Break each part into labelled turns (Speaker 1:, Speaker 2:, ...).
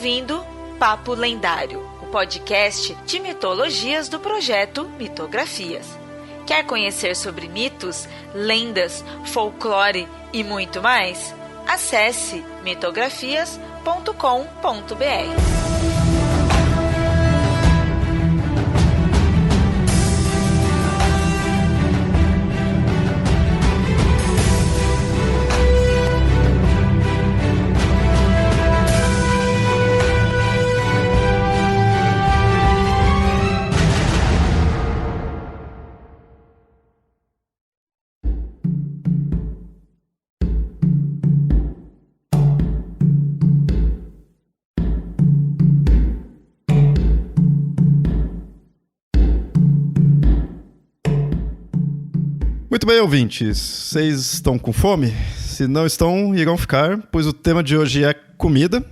Speaker 1: ouvindo Papo Lendário, o podcast de mitologias do projeto Mitografias. Quer conhecer sobre mitos, lendas, folclore e muito mais? Acesse mitografias.com.br.
Speaker 2: Muito bem, ouvintes. Vocês estão com fome? Se não estão, irão ficar, pois o tema de hoje é comida.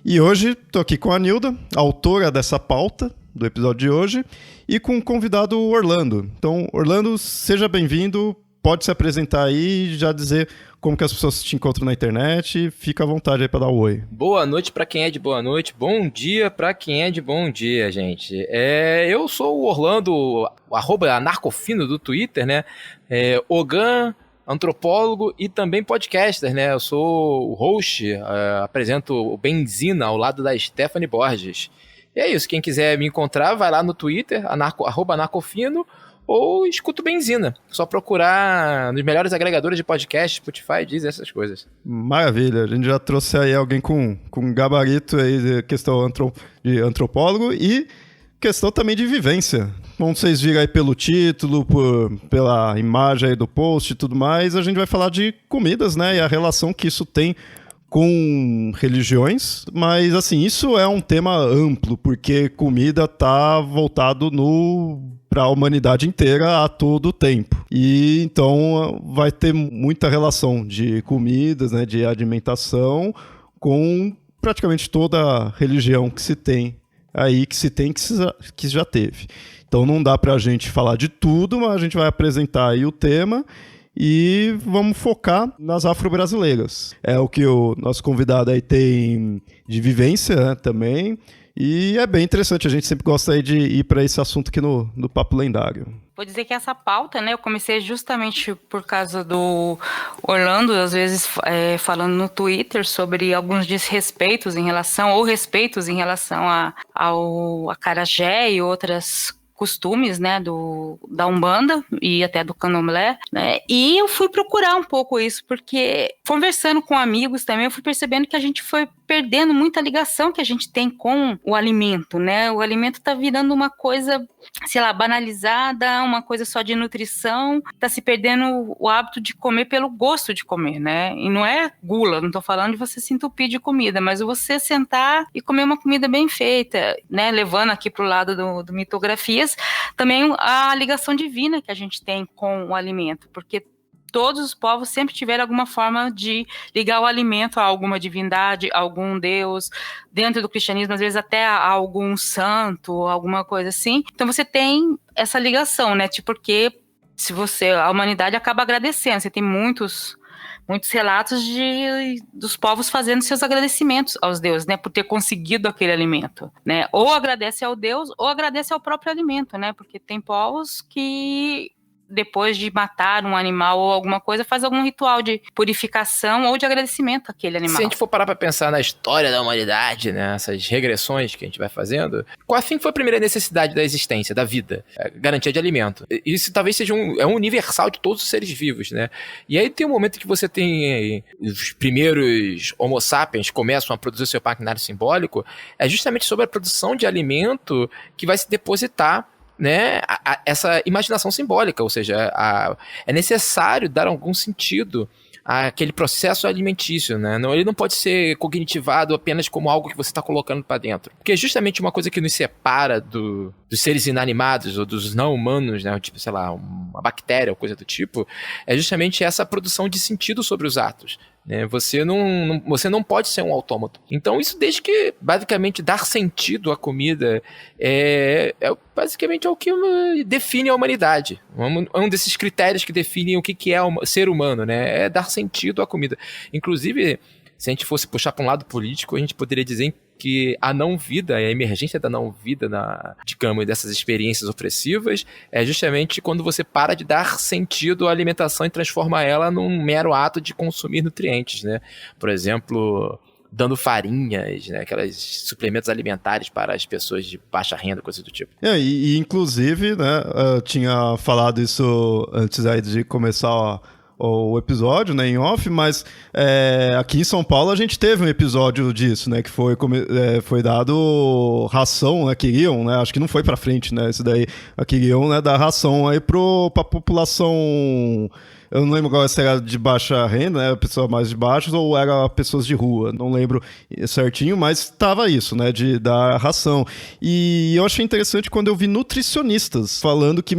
Speaker 2: E hoje estou aqui com a Nilda, autora dessa pauta do episódio de hoje, e com o convidado Orlando. Então, Orlando, seja bem-vindo. Pode se apresentar aí e já dizer como que as pessoas te encontram na internet. Fica à vontade aí para dar um oi.
Speaker 3: Boa noite para quem é de boa noite, bom dia para quem é de bom dia, gente. Eu sou o Orlando, o @anarcofino do Twitter, né? Ogan, antropólogo e também podcaster, né? Eu sou o host, apresento o Benzina ao lado da Stephanie Borges. E é isso, quem quiser me encontrar, vai lá no Twitter, @anarcofino, ou escuta o Benzina. Só procurar nos melhores agregadores de podcast, Spotify, Deezer, essas coisas.
Speaker 2: Maravilha. A gente já trouxe aí alguém com gabarito aí de questão de antropólogo e questão também de vivência. Como vocês viram aí pelo título, pela imagem aí do post e tudo mais, a gente vai falar de comidas, né? E a relação que isso tem com religiões, mas assim, isso é um tema amplo, porque comida tá voltado para a humanidade inteira a todo tempo. E então vai ter muita relação de comidas, né, de alimentação com praticamente toda a religião que se tem aí, que já teve. Então não dá pra gente falar de tudo, mas a gente vai apresentar aí o tema e vamos focar nas afro-brasileiras. É o que o nosso convidado aí tem de vivência, né, também. E é bem interessante, a gente sempre gosta aí de ir para esse assunto aqui no Papo Lendário.
Speaker 4: Vou dizer que essa pauta, né, eu comecei justamente por causa do Orlando, às vezes falando no Twitter sobre alguns desrespeitos em relação, ou respeitos em relação ao acarajé e outras costumes, né, da Umbanda e até do Candomblé, né, e eu fui procurar um pouco isso, porque conversando com amigos também, eu fui percebendo que a gente foi perdendo muita ligação que a gente tem com o alimento, né, o alimento tá virando uma coisa, sei lá, banalizada, uma coisa só de nutrição, tá se perdendo o hábito de comer pelo gosto de comer, né, e não é gula, não tô falando de você se entupir de comida, mas você sentar e comer uma comida bem feita, né, levando aqui pro lado do Mitografias, também a ligação divina que a gente tem com o alimento, porque todos os povos sempre tiveram alguma forma de ligar o alimento a alguma divindade, a algum deus, dentro do cristianismo, às vezes até a algum santo, alguma coisa assim. Então você tem essa ligação, né? Porque a humanidade acaba agradecendo, você tem muitos relatos dos povos fazendo seus agradecimentos aos deuses, né, por ter conseguido aquele alimento, né, ou agradece ao deus, ou agradece ao próprio alimento, né, porque tem povos que depois de matar um animal ou alguma coisa, faz algum ritual de purificação ou de agradecimento àquele animal.
Speaker 3: Se a gente for parar pra pensar na história da humanidade, né, essas regressões que a gente vai fazendo, qual foi a primeira necessidade da existência, da vida? Garantia de alimento. Isso talvez seja um universal de todos os seres vivos, né? E aí tem um momento que você tem os primeiros homo sapiens começam a produzir o seu maquinário simbólico, é justamente sobre a produção de alimento que vai se depositar, né, essa imaginação simbólica, ou seja, é necessário dar algum sentido àquele processo alimentício, né? Ele não pode ser cognitivado apenas como algo que você está colocando para dentro, porque é justamente uma coisa que nos separa dos seres inanimados ou dos não humanos, né, tipo, sei lá, uma bactéria ou coisa do tipo, é justamente essa produção de sentido sobre os atos. Você não pode ser um autômato. Então isso desde que basicamente dar sentido à comida é basicamente o que define a humanidade. Um desses critérios que definem o que é o ser humano, né? É dar sentido à comida. Inclusive, se a gente fosse puxar para um lado político, a gente poderia dizer que a não-vida, a emergência da não-vida, digamos, dessas experiências opressivas, é justamente quando você para de dar sentido à alimentação e transforma ela num mero ato de consumir nutrientes, né? Por exemplo, dando farinhas, né? Aqueles suplementos alimentares para as pessoas de baixa renda, coisa do tipo.
Speaker 2: E inclusive, né, eu tinha falado isso antes aí de começar o episódio, né, em off, mas aqui em São Paulo a gente teve um episódio disso, né, que foi dado ração, né, queriam, né, acho que não foi pra frente, né, isso daí, queriam, né, dar ração aí pra população, eu não lembro agora se era de baixa renda, né, pessoas mais de baixos, ou era pessoas de rua, não lembro certinho, mas tava isso, né, de dar ração. E eu achei interessante quando eu vi nutricionistas falando que,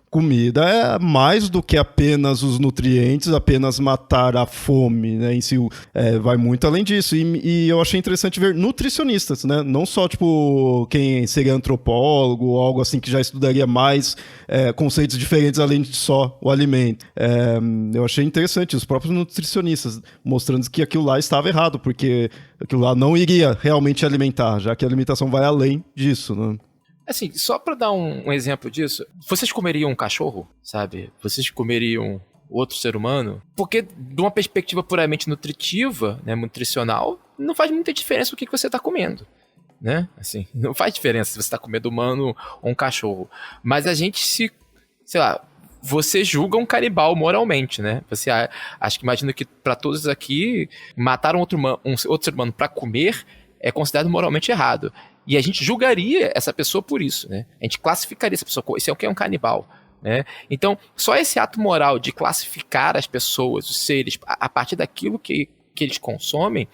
Speaker 2: comida é mais do que apenas os nutrientes, apenas matar a fome, né, em si, vai muito além disso, e eu achei interessante ver nutricionistas, né, não só, tipo, quem seria antropólogo ou algo assim que já estudaria mais conceitos diferentes além de só o alimento. Eu achei interessante, os próprios nutricionistas mostrando que aquilo lá estava errado, porque aquilo lá não iria realmente alimentar, já que a alimentação vai além disso, né.
Speaker 3: Assim, só pra dar um exemplo disso, vocês comeriam um cachorro, sabe? Vocês comeriam outro ser humano? Porque, de uma perspectiva puramente nutritiva, né, nutricional, não faz muita diferença o que você tá comendo, né? Assim, não faz diferença se você tá comendo humano ou um cachorro. Mas a gente sei lá, você julga um canibal moralmente, né? Você acho que imagino que pra todos aqui, matar um outro ser humano pra comer é considerado moralmente errado. E a gente julgaria essa pessoa por isso, né? A gente classificaria essa pessoa, esse é o que é um canibal, né? Então, só esse ato moral de classificar as pessoas, os seres, a partir daquilo que eles consomem,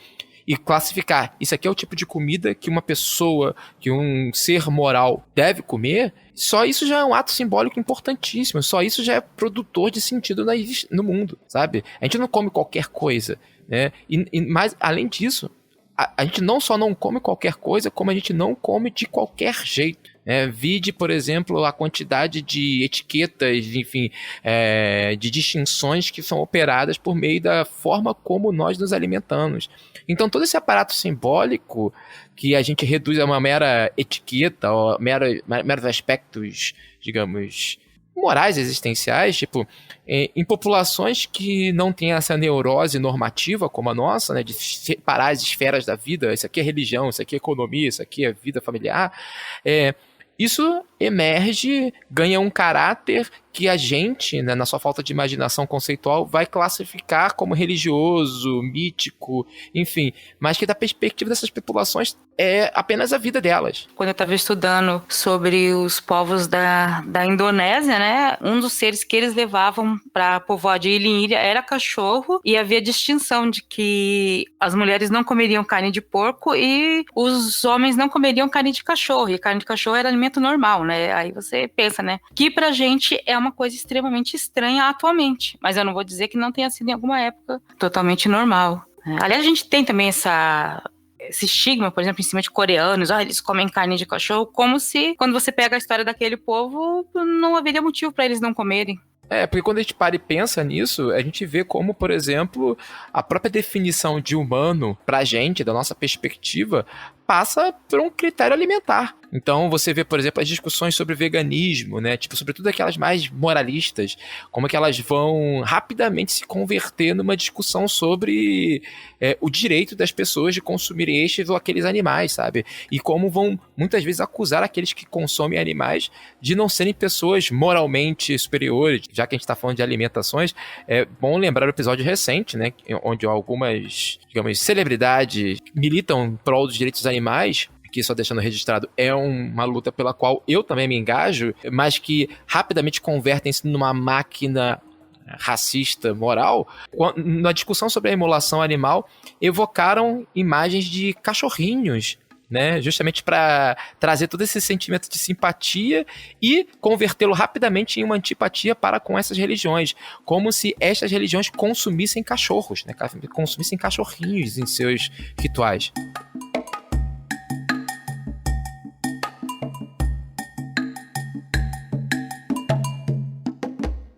Speaker 3: e classificar, isso aqui é o tipo de comida que uma pessoa, que um ser moral deve comer, só isso já é um ato simbólico importantíssimo, só isso já é produtor de sentido no mundo, sabe? A gente não come qualquer coisa, né? Mas, além disso, a gente não só não come qualquer coisa, como a gente não come de qualquer jeito. Vide, por exemplo, a quantidade de etiquetas, enfim, de distinções que são operadas por meio da forma como nós nos alimentamos. Então, todo esse aparato simbólico que a gente reduz a uma mera etiqueta, ou meros aspectos, digamos, morais existenciais, tipo, em populações que não têm essa neurose normativa como a nossa, né, de separar as esferas da vida, isso aqui é religião, isso aqui é economia, isso aqui é vida familiar, isso emerge, ganha um caráter que a gente, né, na sua falta de imaginação conceitual, vai classificar como religioso, mítico, enfim, mas que da perspectiva dessas populações é apenas a vida delas.
Speaker 4: Quando eu estava estudando sobre os povos da Indonésia, né, um dos seres que eles levavam para povoar de ilha em ilha era cachorro, e havia distinção de que as mulheres não comeriam carne de porco e os homens não comeriam carne de cachorro, e carne de cachorro era alimento normal, né? Aí você pensa, né, que pra gente é uma coisa extremamente estranha atualmente, mas eu não vou dizer que não tenha sido em alguma época totalmente normal. Aliás, a gente tem também esse estigma, por exemplo, em cima de coreanos, eles comem carne de cachorro, como se, quando você pega a história daquele povo, não haveria motivo para eles não comerem.
Speaker 3: Porque quando a gente para e pensa nisso, a gente vê como, por exemplo, a própria definição de humano pra gente, da nossa perspectiva, passa por um critério alimentar. Então você vê, por exemplo, as discussões sobre veganismo, né? Tipo, sobretudo aquelas mais moralistas, como que elas vão rapidamente se converter numa discussão sobre o direito das pessoas de consumirem estes ou aqueles animais, sabe? E como vão muitas vezes acusar aqueles que consomem animais de não serem pessoas moralmente superiores. Já que a gente está falando de alimentações, é bom lembrar o episódio recente, né? Onde algumas, digamos, celebridades militam em prol dos direitos dos animais, que só deixando registrado, é uma luta pela qual eu também me engajo, mas que rapidamente convertem-se numa máquina racista, moral. Na discussão sobre a emulação animal, evocaram imagens de cachorrinhos, né, justamente para trazer todo esse sentimento de simpatia e convertê-lo rapidamente em uma antipatia para com essas religiões, como se estas religiões consumissem cachorros, né, consumissem cachorrinhos em seus rituais.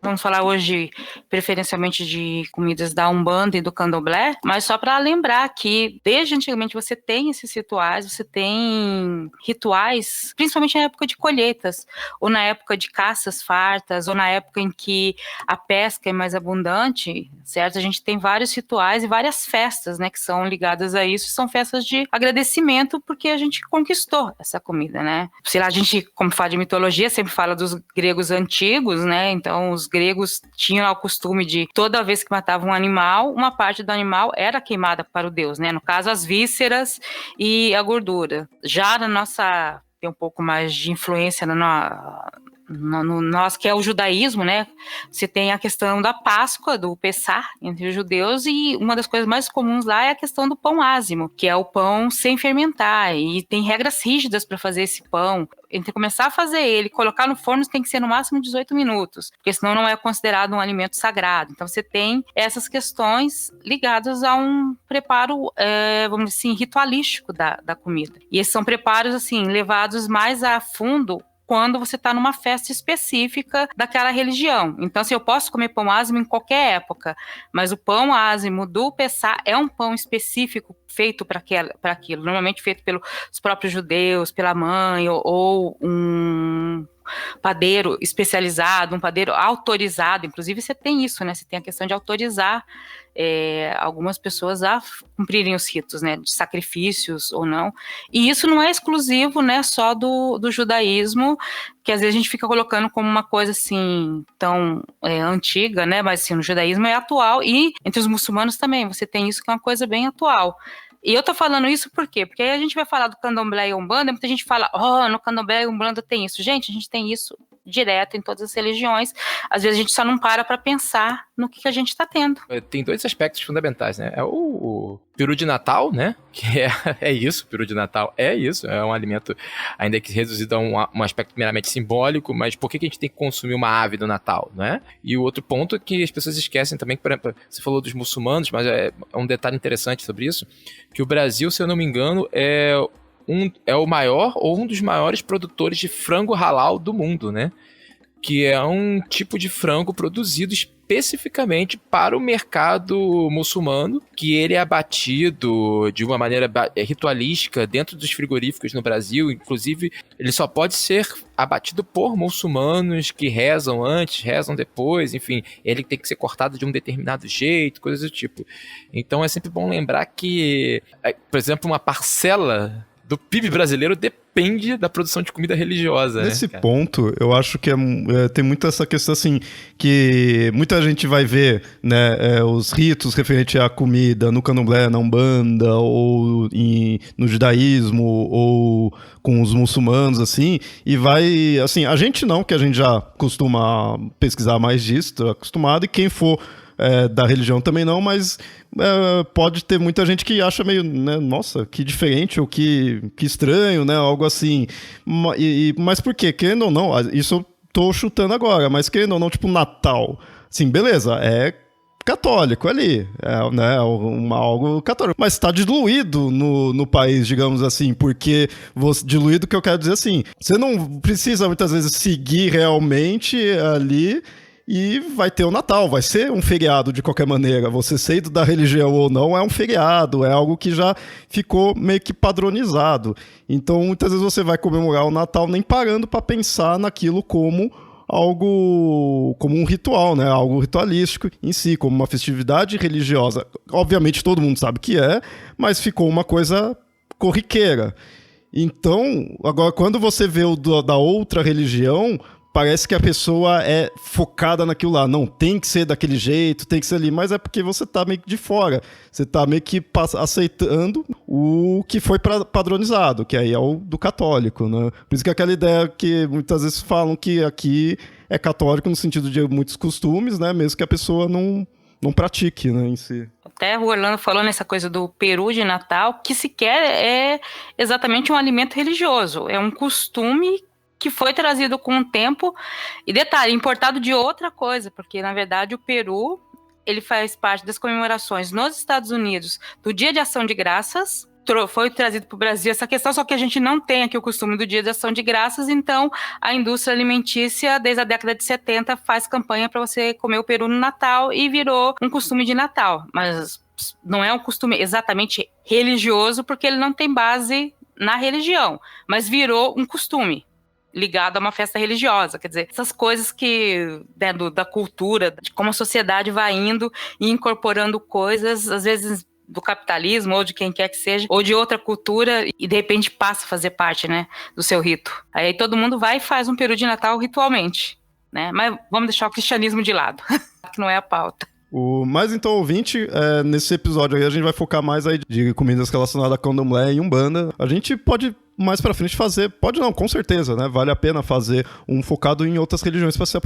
Speaker 4: vamos falar hoje preferencialmente de comidas da Umbanda e do Candomblé, mas só para lembrar que desde antigamente você tem esses rituais, você tem rituais, principalmente na época de colheitas, ou na época de caças fartas, ou na época em que a pesca é mais abundante, certo? A gente tem vários rituais e várias festas, né, que são ligadas a isso, são festas de agradecimento porque a gente conquistou essa comida, né? Sei lá, a gente, como fala de mitologia, sempre fala dos gregos antigos, né? Então, os gregos tinham o costume de, toda vez que matavam um animal, uma parte do animal era queimada para o deus, né? No caso, as vísceras e a gordura. Já na nossa... tem um pouco mais de influência no nós, que é o judaísmo, né? Você tem a questão da Páscoa, do Pessah, entre os judeus, e uma das coisas mais comuns lá é a questão do pão ázimo, que é o pão sem fermentar, e tem regras rígidas para fazer esse pão. Entre começar a fazer ele, colocar no forno, tem que ser no máximo 18 minutos, porque senão não é considerado um alimento sagrado. Então você tem essas questões ligadas a um preparo, vamos dizer assim, ritualístico da comida. E esses são preparos, assim, levados mais a fundo quando você está numa festa específica daquela religião. Então, assim, eu posso comer pão ázimo em qualquer época, mas o pão ázimo do Pessah é um pão específico feito para aquilo, normalmente feito pelos próprios judeus, pela mãe, ou um padeiro especializado, um padeiro autorizado. Inclusive você tem isso, né? Você tem a questão de autorizar algumas pessoas a cumprirem os ritos, né? De sacrifícios ou não. E isso não é exclusivo, né? Só do judaísmo, que às vezes a gente fica colocando como uma coisa assim tão antiga, né? Mas assim, no judaísmo é atual, e entre os muçulmanos também você tem isso, que é uma coisa bem atual. E eu tô falando isso por quê? Porque aí a gente vai falar do Candomblé e Umbanda, muita gente fala, no Candomblé e Umbanda tem isso. Gente, a gente tem isso direto em todas as religiões. Às vezes a gente só não para pensar no que a gente está tendo.
Speaker 3: Tem dois aspectos fundamentais, né? É o peru de Natal, né? Que é isso, peru de Natal é isso. É um alimento, ainda que reduzido a um aspecto meramente simbólico, mas por que a gente tem que consumir uma ave do Natal, né? E o outro ponto é que as pessoas esquecem também, que, por exemplo, você falou dos muçulmanos, mas é um detalhe interessante sobre isso, que o Brasil, se eu não me engano, é o maior ou um dos maiores produtores de frango halal do mundo, né? Que é um tipo de frango produzido especificamente para o mercado muçulmano, que ele é abatido de uma maneira ritualística dentro dos frigoríficos no Brasil. Inclusive, ele só pode ser abatido por muçulmanos que rezam antes, rezam depois, enfim, ele tem que ser cortado de um determinado jeito, coisas do tipo. Então é sempre bom lembrar que, por exemplo, uma parcela do PIB brasileiro depende da produção de comida religiosa.
Speaker 2: Nesse
Speaker 3: né,
Speaker 2: ponto, eu acho que tem muito essa questão assim, que muita gente vai ver, né, os ritos referentes à comida no Candomblé, na Umbanda, ou no judaísmo, ou com os muçulmanos, assim, e vai, assim, a gente não, que a gente já costuma pesquisar mais disso, tá acostumado, e quem for da religião também não, mas pode ter muita gente que acha meio, né, nossa, que diferente ou que estranho, né, algo assim. Mas por quê? Querendo ou não, isso eu tô chutando agora, mas querendo ou não, tipo Natal, assim, beleza, é católico ali, né, algo católico, mas está diluído no país, digamos assim, porque diluído, que eu quero dizer assim, você não precisa muitas vezes seguir realmente ali. E vai ter o Natal, vai ser um feriado de qualquer maneira. Você sendo da religião ou não, é um feriado, é algo que já ficou meio que padronizado. Então, muitas vezes você vai comemorar o Natal nem parando para pensar naquilo como algo, como um ritual, né? Algo ritualístico em si, como uma festividade religiosa. Obviamente todo mundo sabe que mas ficou uma coisa corriqueira. Então, agora, quando você vê o da outra religião, parece que a pessoa é focada naquilo lá. Não, tem que ser daquele jeito, tem que ser ali. Mas é porque você tá meio que de fora. Você tá meio que aceitando o que foi padronizado, que aí é o do católico, né? Por isso que é aquela ideia que muitas vezes falam que aqui é católico no sentido de muitos costumes, né? Mesmo que a pessoa não pratique, né, em si.
Speaker 4: Até o Orlando falou nessa coisa do peru de Natal, que sequer é exatamente um alimento religioso. É um costume que foi trazido com o tempo, e detalhe, importado de outra coisa, porque na verdade o peru, ele faz parte das comemorações nos Estados Unidos do Dia de Ação de Graças, foi trazido para o Brasil essa questão, só que a gente não tem aqui o costume do Dia de Ação de Graças, então a indústria alimentícia, desde a década de 70, faz campanha para você comer o peru no Natal e virou um costume de Natal, mas não é um costume exatamente religioso, porque ele não tem base na religião, mas virou um costume ligado a uma festa religiosa, quer dizer, essas coisas que, né, da cultura, de como a sociedade vai indo e incorporando coisas, às vezes do capitalismo, ou de quem quer que seja, ou de outra cultura, e de repente passa a fazer parte, né, do seu rito. Aí todo mundo vai e faz um peru de Natal ritualmente, né, mas vamos deixar o cristianismo de lado, que não é a pauta.
Speaker 2: Mas então, ouvinte, nesse episódio aí a gente vai focar mais aí de comidas relacionadas a candomblé e umbanda. A gente pode mais pra frente fazer, pode não, com certeza, né? Vale a pena fazer um focado em outras religiões pra se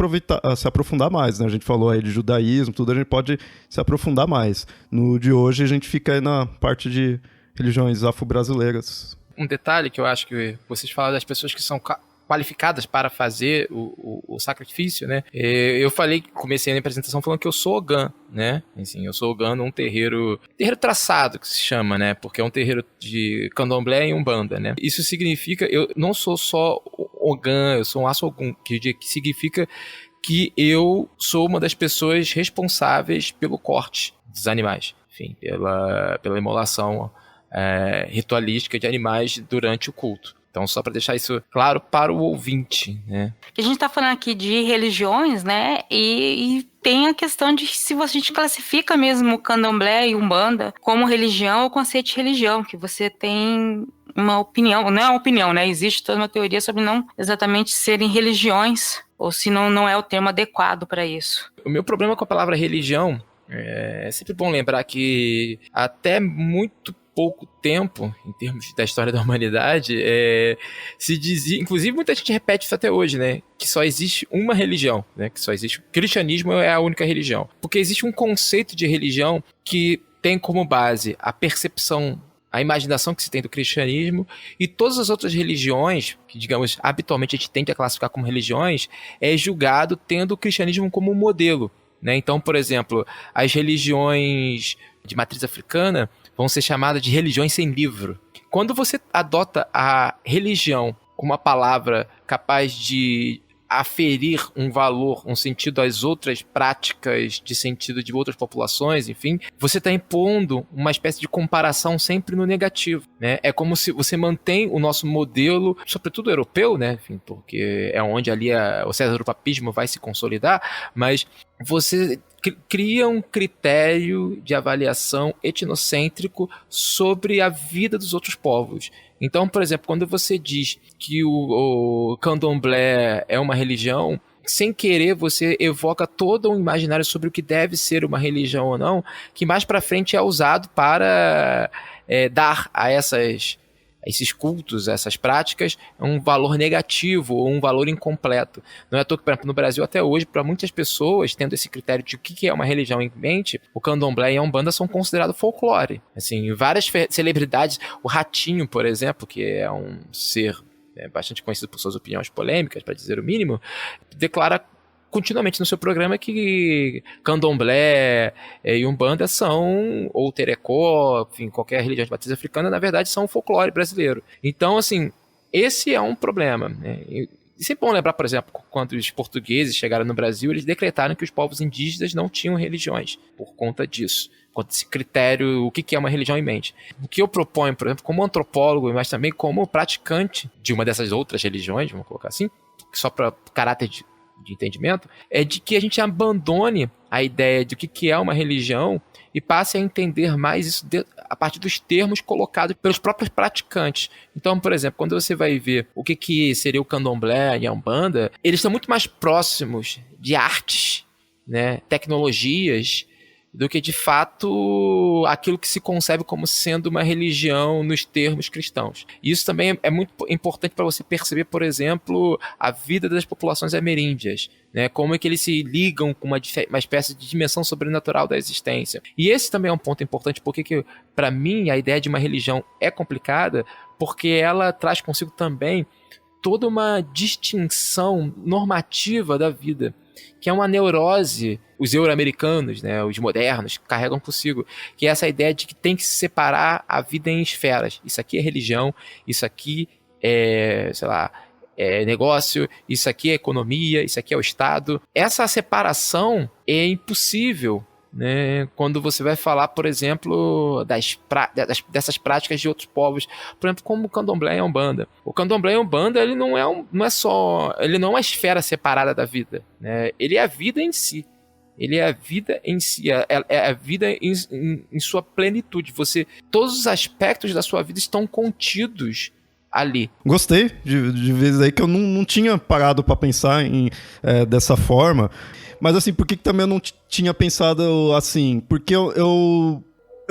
Speaker 2: aprofundar mais, né? A gente falou aí de judaísmo, tudo, a gente pode se aprofundar mais. No de hoje a gente fica aí na parte de religiões afro-brasileiras.
Speaker 3: Um detalhe que eu acho que vocês falaram das pessoas que são qualificadas para fazer o sacrifício, né? Eu comecei a apresentação falando que eu sou Ogã, né? Assim, eu sou Ogã num terreiro traçado, que se chama, né? Porque é um terreiro de candomblé e umbanda, né? Isso significa, eu não sou só Ogã, eu sou um Assogum, que significa que eu sou uma das pessoas responsáveis pelo corte dos animais, enfim, pela imolação ritualística de animais durante o culto. Então, só para deixar isso claro para o ouvinte, né?
Speaker 4: A gente está falando aqui de religiões, né? E tem a questão de se a gente classifica mesmo o candomblé e umbanda como religião ou conceito de religião, que você tem uma opinião, não é uma opinião, né? Existe toda uma teoria sobre não exatamente serem religiões, ou se não é o termo adequado para isso.
Speaker 3: O meu problema com a palavra religião é sempre bom lembrar que até muito pouco tempo, em termos da história da humanidade, se dizia, inclusive muita gente repete isso até hoje, né, que só existe uma religião, né, que só existe, o cristianismo é a única religião, porque existe um conceito de religião que tem como base a percepção, a imaginação que se tem do cristianismo, e todas as outras religiões, que digamos, habitualmente a gente tende a classificar como religiões, é julgado tendo o cristianismo como um modelo, né, então, por exemplo, as religiões de matriz africana vão ser chamadas de religiões sem livro. Quando você adota a religião como uma palavra capaz de aferir um valor, um sentido às outras práticas de sentido de outras populações, enfim, você está impondo uma espécie de comparação sempre no negativo, né? É como se você mantém o nosso modelo, sobretudo europeu, né? Enfim, porque é onde ali o césaropapismo vai se consolidar, mas você cria um critério de avaliação etnocêntrico sobre a vida dos outros povos. Então, por exemplo, quando você diz que o candomblé é uma religião, sem querer você evoca todo um imaginário sobre o que deve ser uma religião ou não, que mais para frente é usado para dar a esses cultos, essas práticas, um valor negativo ou um valor incompleto. Não é à toa que, por exemplo, no Brasil até hoje, para muitas pessoas, tendo esse critério de o que é uma religião em mente, o candomblé e a umbanda são considerados folclore. Assim, várias celebridades, o Ratinho, por exemplo, que é um ser bastante conhecido por suas opiniões polêmicas, para dizer o mínimo, declara continuamente no seu programa que candomblé e umbanda são, ou terecó, enfim, qualquer religião de matriz africana, na verdade são folclore brasileiro. Então, assim, esse é um problema, né? E sempre bom lembrar, por exemplo, quando os portugueses chegaram no Brasil, eles decretaram que os povos indígenas não tinham religiões, por conta disso, por conta desse critério, o que é uma religião em mente. O que eu proponho, por exemplo, como antropólogo, mas também como praticante de uma dessas outras religiões, vamos colocar assim, só para caráter de entendimento, é de que a gente abandone a ideia de o que é uma religião e passe a entender mais isso a partir dos termos colocados pelos próprios praticantes. Então, por exemplo, quando você vai ver o que seria o candomblé e a umbanda, eles estão muito mais próximos de artes, né, tecnologias, do que, de fato, aquilo que se concebe como sendo uma religião nos termos cristãos. E isso também é muito importante para você perceber, por exemplo, a vida das populações ameríndias, né? Como é que eles se ligam com uma espécie de dimensão sobrenatural da existência. E esse também é um ponto importante, porque, para mim, a ideia de uma religião é complicada, porque ela traz consigo também toda uma distinção normativa da vida, que é uma neurose, os euro-americanos, né, os modernos, carregam consigo, que é essa ideia de que tem que separar a vida em esferas. Isso aqui é religião, isso aqui é, sei lá, é negócio, isso aqui é economia, isso aqui é o Estado. Essa separação é impossível, né, quando você vai falar, por exemplo, dessas práticas de outros povos, por exemplo, como o candomblé e a umbanda. O candomblé e a umbanda, ele não é uma esfera separada da vida, né? Ele é a vida em si. Ele é a vida em si, é a vida em sua plenitude. Todos os aspectos da sua vida estão contidos ali.
Speaker 2: Gostei de vezes aí que eu não tinha parado para pensar dessa forma. Mas assim, por que também eu não tinha pensado assim? Porque eu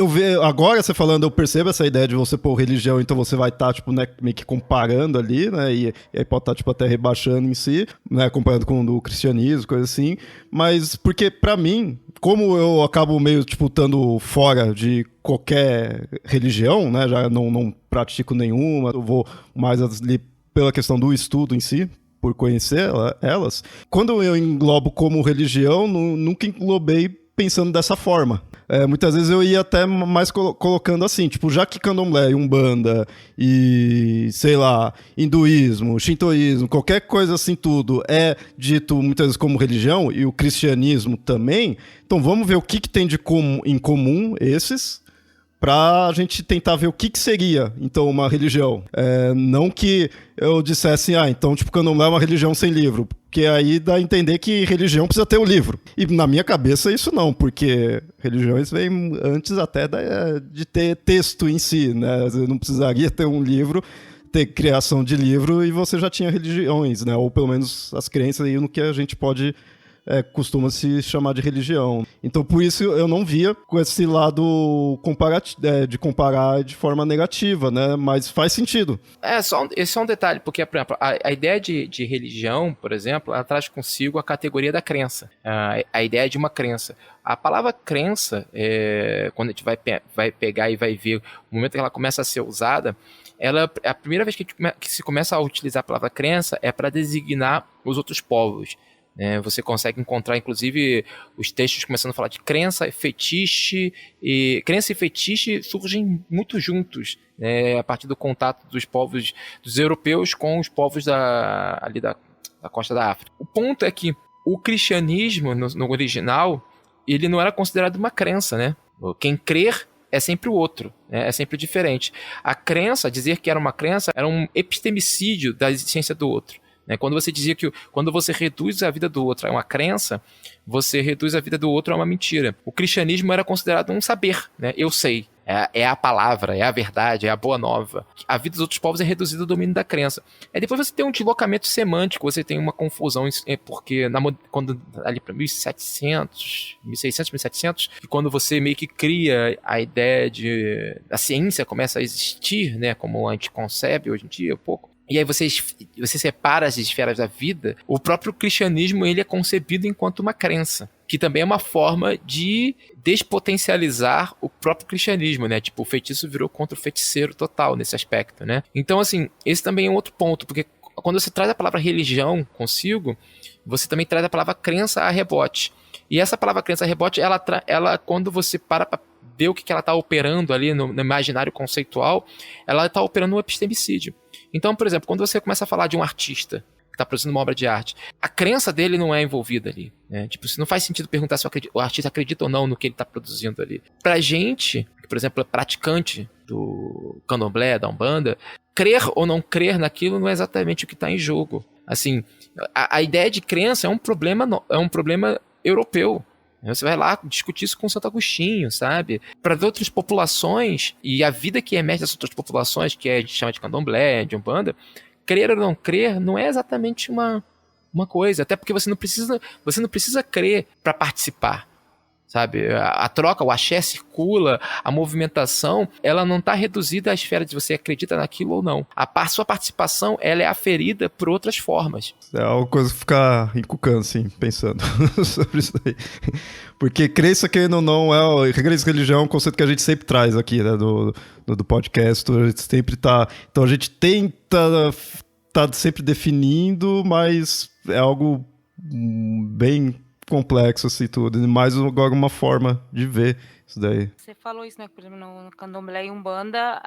Speaker 2: vejo, agora você falando, eu percebo essa ideia de você pôr religião, então você vai estar, tipo, né, meio que comparando ali, né? E aí pode estar, tipo, até rebaixando em si, né? Comparando com o cristianismo, coisa assim. Mas porque, pra mim, como eu acabo meio, tipo, estando fora de qualquer religião, né? Já não pratico nenhuma, eu vou mais ali pela questão do estudo em si, por conhecer elas. Quando eu englobo como religião, nunca englobei pensando dessa forma. Muitas vezes eu ia até mais colocando assim, tipo, já que candomblé, umbanda e, sei lá, hinduísmo, shintoísmo, qualquer coisa assim tudo é dito muitas vezes como religião, e o cristianismo também, então vamos ver o que tem em comum esses, pra gente tentar ver o que seria, então, uma religião. Não que eu dissesse, então, tipo, candomblé é uma religião sem livro, porque aí dá a entender que religião precisa ter um livro. E na minha cabeça isso não, porque religiões vêm antes até de ter texto em si, né? Você não precisaria ter um livro, ter criação de livro, e você já tinha religiões, né? Ou pelo menos as crenças aí no que a gente pode... costuma se chamar de religião. Então, por isso, eu não via com esse lado de comparar de forma negativa, né? Mas faz sentido.
Speaker 3: Esse é um detalhe, porque, por exemplo, a ideia de religião, por exemplo, ela traz consigo a categoria da crença. A ideia de uma crença. A palavra crença, quando a gente vai pegar e vai ver o momento que ela começa a ser usada, a primeira vez que se começa a utilizar a palavra crença é para designar os outros povos. Você consegue encontrar, inclusive, os textos começando a falar de crença e fetiche, e crença e fetiche surgem muito juntos, né, a partir do contato dos povos, dos europeus com os povos da costa da África. O ponto é que o cristianismo, no original, ele não era considerado uma crença, né? Quem crer é sempre o outro, né? É sempre diferente. A crença, dizer que era uma crença, era um epistemicídio da existência do outro. Quando você dizia que quando você reduz a vida do outro a uma crença, você reduz a vida do outro a uma mentira. O cristianismo era considerado um saber, né? Eu sei. É a palavra, é a verdade, é a boa nova. A vida dos outros povos é reduzida ao domínio da crença. Depois você tem um deslocamento semântico, você tem uma confusão, porque quando ali para 1600, 1700, e quando você meio que cria a ideia a ciência começa a existir, né, como a gente concebe hoje em dia, um pouco, e aí você separa as esferas da vida, o próprio cristianismo ele é concebido enquanto uma crença, que também é uma forma de despotencializar o próprio cristianismo, né? Tipo, o feitiço virou contra o feiticeiro total nesse aspecto, né? Então, assim, esse também é um outro ponto, porque quando você traz a palavra religião consigo, você também traz a palavra crença a rebote. E essa palavra crença a rebote, ela quando você para ver o que ela está operando ali no imaginário conceitual, ela está operando um epistemicídio. Então, por exemplo, quando você começa a falar de um artista que está produzindo uma obra de arte, a crença dele não é envolvida ali, né? Tipo, não faz sentido perguntar se o artista acredita ou não no que ele está produzindo ali. Pra gente, que, por exemplo, é praticante do candomblé, da umbanda, crer ou não crer naquilo não é exatamente o que está em jogo. Assim, a ideia de crença é um problema europeu. Você vai lá discutir isso com Santo Agostinho, sabe? Para outras populações, e a vida que emerge dessas outras populações, que a gente chama de candomblé, de umbanda, crer ou não crer não é exatamente uma coisa. Até porque você não precisa crer para participar, sabe? A troca, o axé circula, a movimentação, ela não está reduzida à esfera de você acredita naquilo ou não. Sua participação, ela é aferida por outras formas.
Speaker 2: É uma coisa que ficar encucando, assim, pensando sobre isso aí. Porque crença, querendo ou não, religião é um conceito que a gente sempre traz aqui, né, do podcast, a gente sempre tá... Então a gente tenta tá sempre definindo, mas é algo bem complexo, assim, tudo. Mais agora uma forma de ver isso daí.
Speaker 4: Você falou isso, né? Por exemplo, no Candomblé e Umbanda,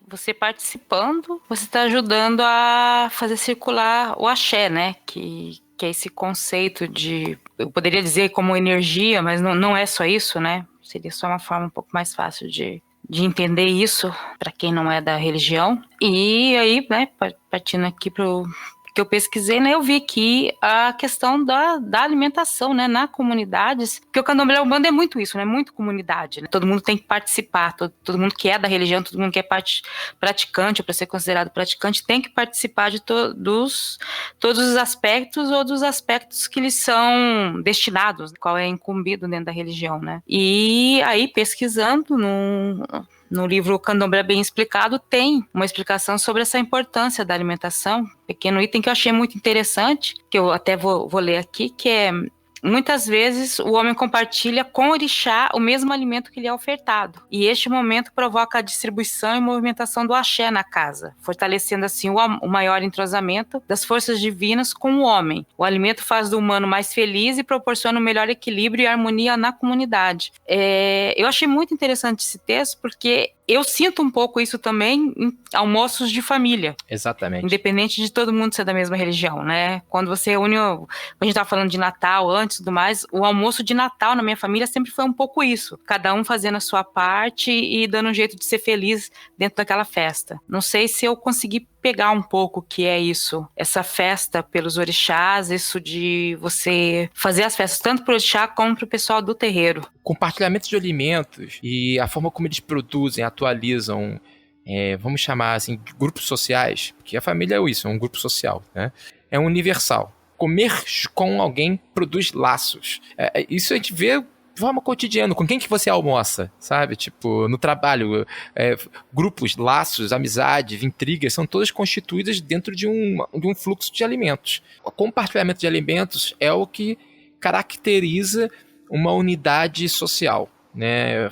Speaker 4: você participando, você está ajudando a fazer circular o axé, né? Que é esse conceito de, eu poderia dizer como energia, mas não é só isso, né? Seria só uma forma um pouco mais fácil de entender isso para quem não é da religião. E aí, né, partindo aqui pro que eu pesquisei, né, eu vi aqui a questão da alimentação, né, na comunidades, porque o Candomblé e a Umbanda é muito isso, né, muito comunidade, né, todo mundo tem que participar, todo mundo que é da religião, todo mundo que é praticante, ou para ser considerado praticante, tem que participar de todos os aspectos ou dos aspectos que lhes são destinados, qual é incumbido dentro da religião, né. E aí, pesquisando no livro Candomblé Bem Explicado, tem uma explicação sobre essa importância da alimentação. Pequeno item que eu achei muito interessante, que eu até vou ler aqui, que é: muitas vezes o homem compartilha com o orixá o mesmo alimento que lhe é ofertado, e este momento provoca a distribuição e movimentação do axé na casa, fortalecendo assim o maior entrosamento das forças divinas com o homem. O alimento faz do humano mais feliz e proporciona um melhor equilíbrio e harmonia na comunidade. Eu achei muito interessante esse texto, porque eu sinto um pouco isso também em almoços de família.
Speaker 3: Exatamente.
Speaker 4: Independente de todo mundo ser da mesma religião, né? Quando você une, a gente estava falando de Natal antes e tudo mais, o almoço de Natal na minha família sempre foi um pouco isso. Cada um fazendo a sua parte e dando um jeito de ser feliz dentro daquela festa. Não sei se eu consegui pegar um pouco o que é isso, essa festa pelos orixás, isso de você fazer as festas tanto para o orixá como para o pessoal do terreiro.
Speaker 3: Compartilhamento de alimentos e a forma como eles produzem, atualizam, vamos chamar assim, de grupos sociais, porque a família é isso, é um grupo social, né? É universal. Comer com alguém produz laços. Isso a gente vê de forma cotidiana. Com quem que você almoça, sabe? Tipo, no trabalho, grupos, laços, amizade, intrigas, são todas constituídas dentro de um fluxo de alimentos. O compartilhamento de alimentos é o que caracteriza uma unidade social, né?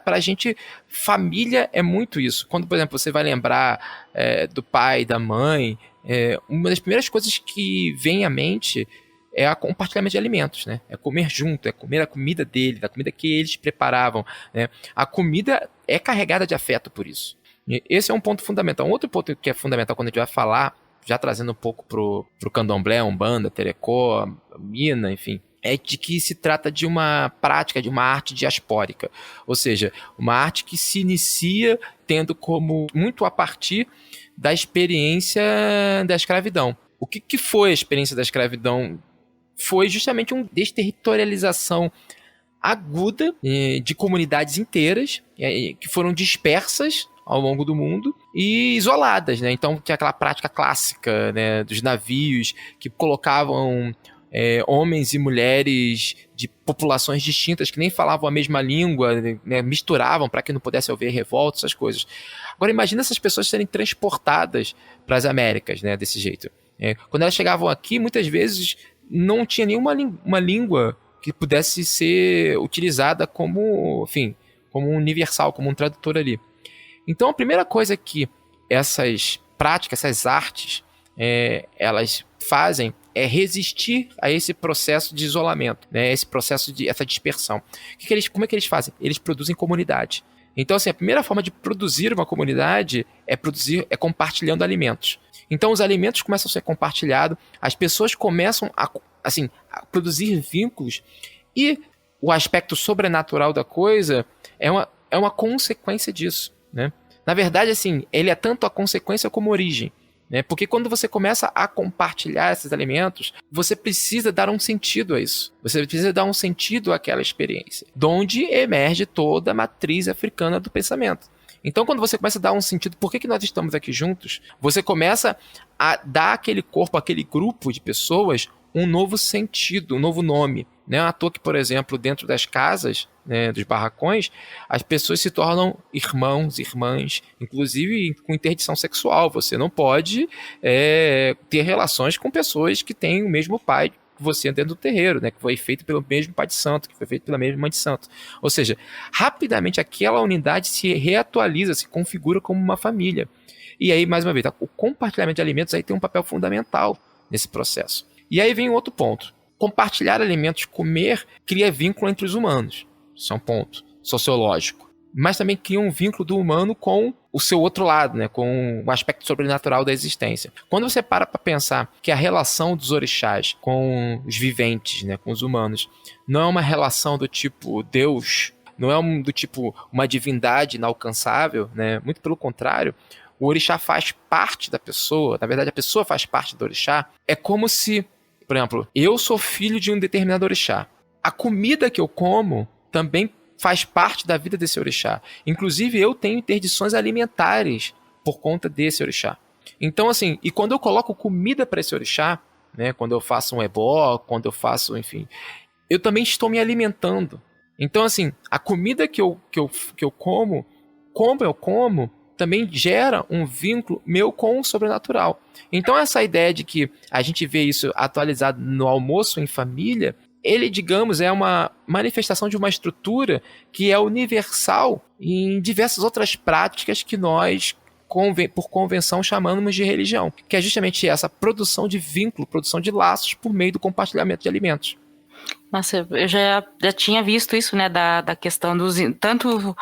Speaker 3: Para a gente, família é muito isso. Quando, por exemplo, você vai lembrar do pai, da mãe, uma das primeiras coisas que vem à mente é o compartilhamento de alimentos, né? É comer junto, é comer a comida dele, da comida que eles preparavam, né? A comida é carregada de afeto por isso. E esse é um ponto fundamental. Um outro ponto que é fundamental quando a gente vai falar, já trazendo um pouco pro Candomblé, Umbanda, Terecó, Mina, enfim, é de que se trata de uma prática, de uma arte diaspórica. Ou seja, uma arte que se inicia tendo como muito a partir da experiência da escravidão. O que foi a experiência da escravidão? Foi justamente uma desterritorialização aguda de comunidades inteiras que foram dispersas ao longo do mundo e isoladas, né? Então tinha aquela prática clássica, né, dos navios que colocavam homens e mulheres de populações distintas que nem falavam a mesma língua, né, misturavam para que não pudesse haver revolta, essas coisas. Agora imagina essas pessoas serem transportadas para as Américas, né, desse jeito. Quando elas chegavam aqui, muitas vezes não tinha nenhuma uma língua que pudesse ser utilizada como, enfim, como universal, como um tradutor ali. Então a primeira coisa que essas práticas, essas artes, elas fazem é resistir a esse processo de isolamento, né? Esse processo de essa dispersão. Como é que eles fazem? Eles produzem comunidade. Então, assim, a primeira forma de produzir uma comunidade é compartilhando alimentos. Então, os alimentos começam a ser compartilhados, as pessoas começam a produzir vínculos e o aspecto sobrenatural da coisa é uma consequência disso, né? Na verdade, assim, ele é tanto a consequência como a origem. Porque quando você começa a compartilhar esses alimentos, você precisa dar um sentido a isso. Você precisa dar um sentido àquela experiência, de onde emerge toda a matriz africana do pensamento. Então, quando você começa a dar um sentido, por que nós estamos aqui juntos? Você começa a dar àquele corpo, àquele grupo de pessoas, um novo sentido, um novo nome. Não é à toa que, por exemplo, dentro das casas, né, dos barracões, as pessoas se tornam irmãos, irmãs, inclusive com interdição sexual. Você não pode ter relações com pessoas que têm o mesmo pai que você dentro do terreiro, né, que foi feito pelo mesmo pai de santo, que foi feito pela mesma mãe de santo. Ou seja, rapidamente aquela unidade se reatualiza, se configura como uma família. E aí, mais uma vez, o compartilhamento de alimentos aí tem um papel fundamental nesse processo. E aí vem outro ponto. Compartilhar alimentos, comer, cria vínculo entre os humanos. Isso é um ponto sociológico. Mas também cria um vínculo do humano com o seu outro lado, né? Com o aspecto sobrenatural da existência. Quando você para pensar que a relação dos orixás com os viventes, né? Com os humanos, não é uma relação do tipo Deus, não é do tipo uma divindade inalcançável, né? Muito pelo contrário, o orixá faz parte da pessoa, na verdade a pessoa faz parte do orixá. É como se, por exemplo, eu sou filho de um determinado orixá. A comida que eu como também faz parte da vida desse orixá. Inclusive, eu tenho interdições alimentares por conta desse orixá. Então, assim, e quando eu coloco comida para esse orixá, né, quando eu faço um ebó, quando eu faço, enfim, eu também estou me alimentando. Então, assim, a comida que eu como, como eu como, também gera um vínculo meu com o sobrenatural. Então, essa ideia de que a gente vê isso atualizado no almoço em família, ele, digamos, é uma manifestação de uma estrutura que é universal em diversas outras práticas que nós, por convenção, chamamos de religião, que é justamente essa produção de vínculo, produção de laços por meio do compartilhamento de alimentos.
Speaker 4: Nossa, eu já tinha visto isso, né, da questão dos tanto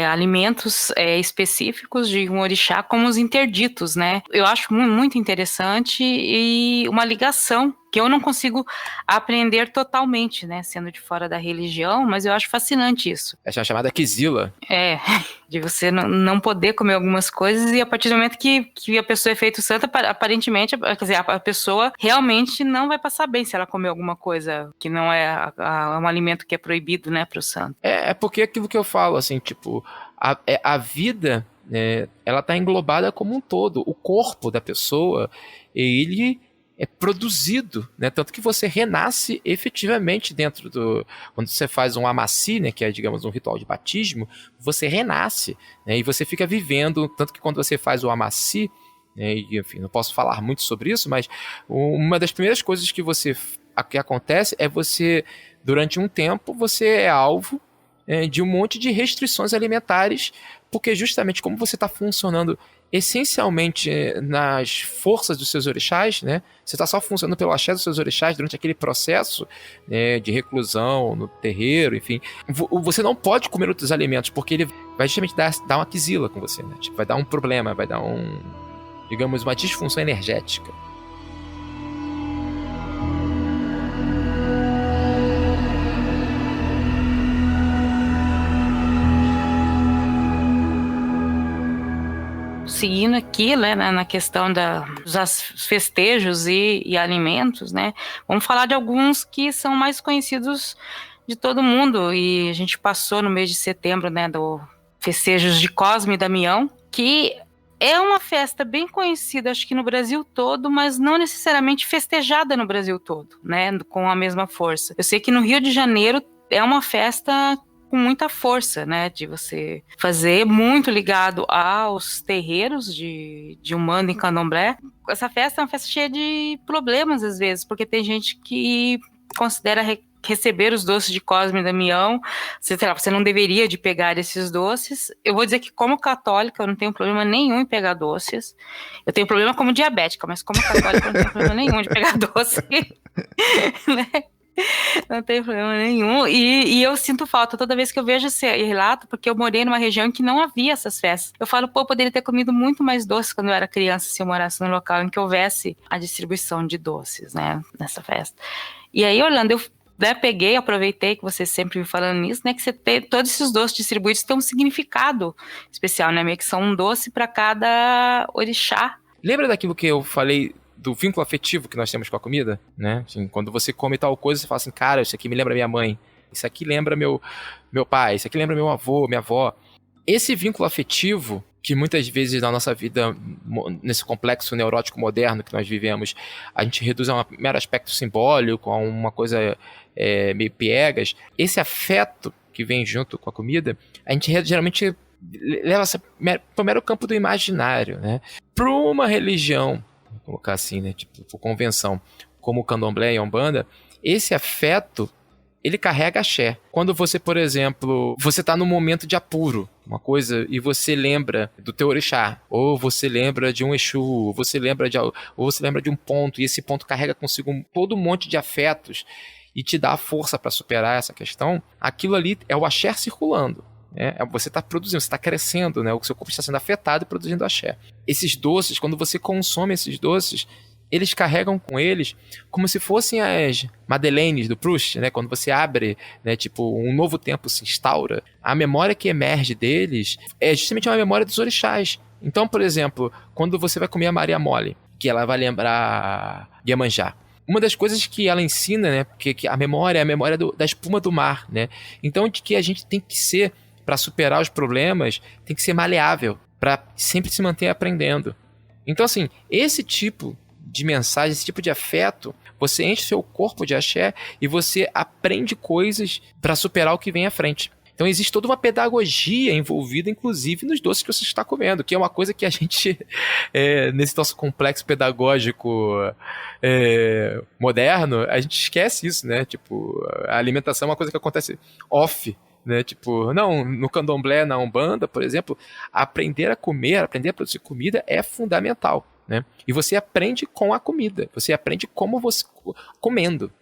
Speaker 4: alimentos específicos de um orixá como os interditos, né? Eu acho muito interessante e uma ligação que eu não consigo aprender totalmente, né, sendo de fora da religião, mas eu acho fascinante isso.
Speaker 3: Essa é a chamada quizila.
Speaker 4: De você não poder comer algumas coisas e a partir do momento que a pessoa é feito santa, aparentemente, quer dizer, a pessoa realmente não vai passar bem se ela comer alguma coisa que não é um alimento que é proibido, né, para o santo.
Speaker 3: É porque aquilo que eu falo, assim, tipo, a vida, ela está englobada como um todo. O corpo da pessoa, ele é produzido, né? Tanto que você renasce efetivamente dentro do... Quando você faz um amaci, né, que é, digamos, um ritual de batismo, você renasce, né, e você fica vivendo, tanto que quando você faz o amaci, né, e, enfim, não posso falar muito sobre isso, mas uma das primeiras coisas que acontece é você, durante um tempo, você é alvo de um monte de restrições alimentares, porque justamente como você está funcionando essencialmente nas forças dos seus orixás, né? Você está só funcionando pelo axé dos seus orixás durante aquele processo, né, de reclusão no terreiro, enfim. Você não pode comer outros alimentos, porque ele vai justamente dar uma quizila com você, né? Tipo, vai dar um problema, vai dar digamos, uma disfunção energética.
Speaker 4: Seguindo aqui, né, na questão dos festejos e alimentos, né, vamos falar de alguns que são mais conhecidos de todo mundo, e a gente passou no mês de setembro, né, do festejos de Cosme e Damião, que é uma festa bem conhecida, acho que no Brasil todo, mas não necessariamente festejada no Brasil todo, né, com a mesma força. Eu sei que no Rio de Janeiro é uma festa com muita força, né, de você fazer, muito ligado aos terreiros de Umbanda e Candomblé. Essa festa é uma festa cheia de problemas, às vezes, porque tem gente que considera receber os doces de Cosme e Damião, você não deveria de pegar esses doces. Eu vou dizer que, como católica, eu não tenho problema nenhum em pegar doces. Eu tenho problema como diabética, mas como católica eu não tenho problema nenhum de pegar doce. Né? Não tem problema nenhum, e eu sinto falta toda vez que eu vejo esse relato, porque eu morei numa região em que não havia essas festas. Eu falo, eu poderia ter comido muito mais doces quando eu era criança, se eu morasse num local em que houvesse a distribuição de doces, né, nessa festa. E aí, Orlando, eu aproveitei que você sempre me falando nisso, né, que você tem todos esses doces distribuídos têm um significado especial, né, meio que são um doce para cada orixá.
Speaker 3: Lembra daquilo que eu falei do vínculo afetivo que nós temos com a comida, né? Assim, quando você come tal coisa, você fala assim, cara, isso aqui me lembra minha mãe, isso aqui lembra meu pai, isso aqui lembra meu avô, minha avó. Esse vínculo afetivo, que muitas vezes na nossa vida, nesse complexo neurótico moderno que nós vivemos, a gente reduz a um mero aspecto simbólico, a uma coisa meio piegas. Esse afeto que vem junto com a comida, a gente geralmente leva para o mero campo do imaginário, né? Para uma religião, vou colocar assim, né, tipo, por convenção, como o Candomblé e a Umbanda, esse afeto, ele carrega axé. Quando você, por exemplo, você está num momento de apuro, uma coisa, e você lembra do teu orixá, ou você lembra de um Exu, ou você lembra de um ponto, e esse ponto carrega consigo todo um monte de afetos e te dá a força para superar essa questão, aquilo ali é o axé circulando. Você está produzindo, você está crescendo, né? O seu corpo está sendo afetado e produzindo axé. Esses doces, quando você consome esses doces, eles carregam com eles como se fossem as Madeleines do Proust, né? Quando você abre, né, tipo, um novo tempo se instaura, a memória que emerge deles é justamente uma memória dos orixás. Então, por exemplo, quando você vai comer a Maria Mole, que ela vai lembrar Iemanjá, uma das coisas que ela ensina, né, que a memória é a memória da espuma do mar, né? Então, de que a gente tem que ser, para superar os problemas, tem que ser maleável, para sempre se manter aprendendo. Então, assim, esse tipo de mensagem, esse tipo de afeto, você enche seu corpo de axé e você aprende coisas para superar o que vem à frente. Então existe toda uma pedagogia envolvida, inclusive, nos doces que você está comendo, que é uma coisa que a gente, nesse nosso complexo pedagógico moderno, a gente esquece isso, né? Tipo, a alimentação é uma coisa que acontece off, né? Tipo, não, no candomblé, na Umbanda, por exemplo, aprender a comer, aprender a produzir comida é fundamental, né? E você aprende com a comida, você aprende como você comendo.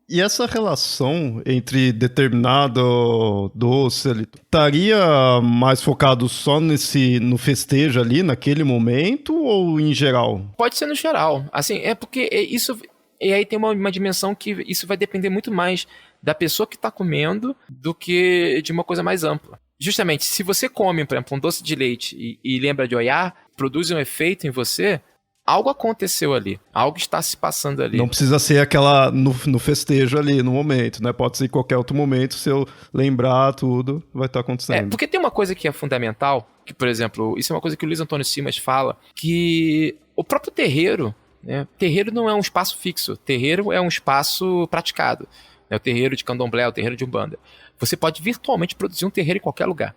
Speaker 2: E essa relação entre determinado doce, ele estaria mais focado só no festejo ali, naquele momento, ou em geral?
Speaker 3: Pode ser no geral. Assim, é porque isso... E aí tem uma dimensão que isso vai depender muito mais da pessoa que está comendo do que de uma coisa mais ampla. Justamente, se você come, por exemplo, um doce de leite e lembra de Oiá, produz um efeito em você, algo aconteceu ali, algo está se passando ali.
Speaker 2: Não precisa ser aquela no festejo ali, no momento, né? Pode ser em qualquer outro momento, se eu lembrar tudo, vai estar acontecendo.
Speaker 3: Porque tem uma coisa que é fundamental, que, por exemplo, isso é uma coisa que o Luiz Antônio Simas fala, que o próprio terreiro, né? Terreiro não é um espaço fixo, terreiro é um espaço praticado. Né? O terreiro de candomblé, o terreiro de umbanda. Você pode virtualmente produzir um terreiro em qualquer lugar.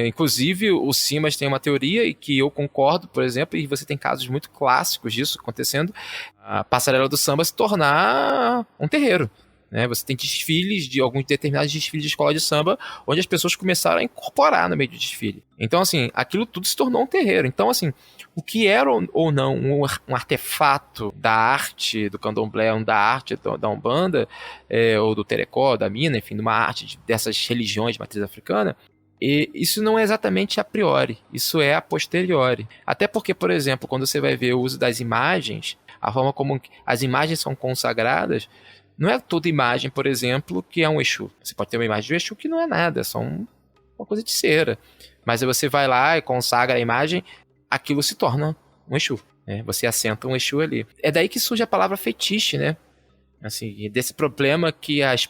Speaker 3: Inclusive, o Simas tem uma teoria e que eu concordo, por exemplo, e você tem casos muito clássicos disso acontecendo, a Passarela do Samba se tornar um terreiro. Né? Você tem desfiles, alguns determinados desfiles de escola de samba, onde as pessoas começaram a incorporar no meio do desfile. Então, assim, aquilo tudo se tornou um terreiro. Então, assim, o que era ou não um artefato da arte do candomblé, da arte da Umbanda, ou do Terecó, da Mina, enfim, de uma arte dessas religiões de matriz africana, e isso não é exatamente a priori, isso é a posteriori. Até porque, por exemplo, quando você vai ver o uso das imagens, a forma como as imagens são consagradas, não é toda imagem, por exemplo, que é um Exu. Você pode ter uma imagem de um Exu que não é nada, é só uma coisa de cera. Mas aí você vai lá e consagra a imagem, aquilo se torna um Exu. Né? Você assenta um Exu ali. É daí que surge a palavra fetiche, né? Assim, desse problema que as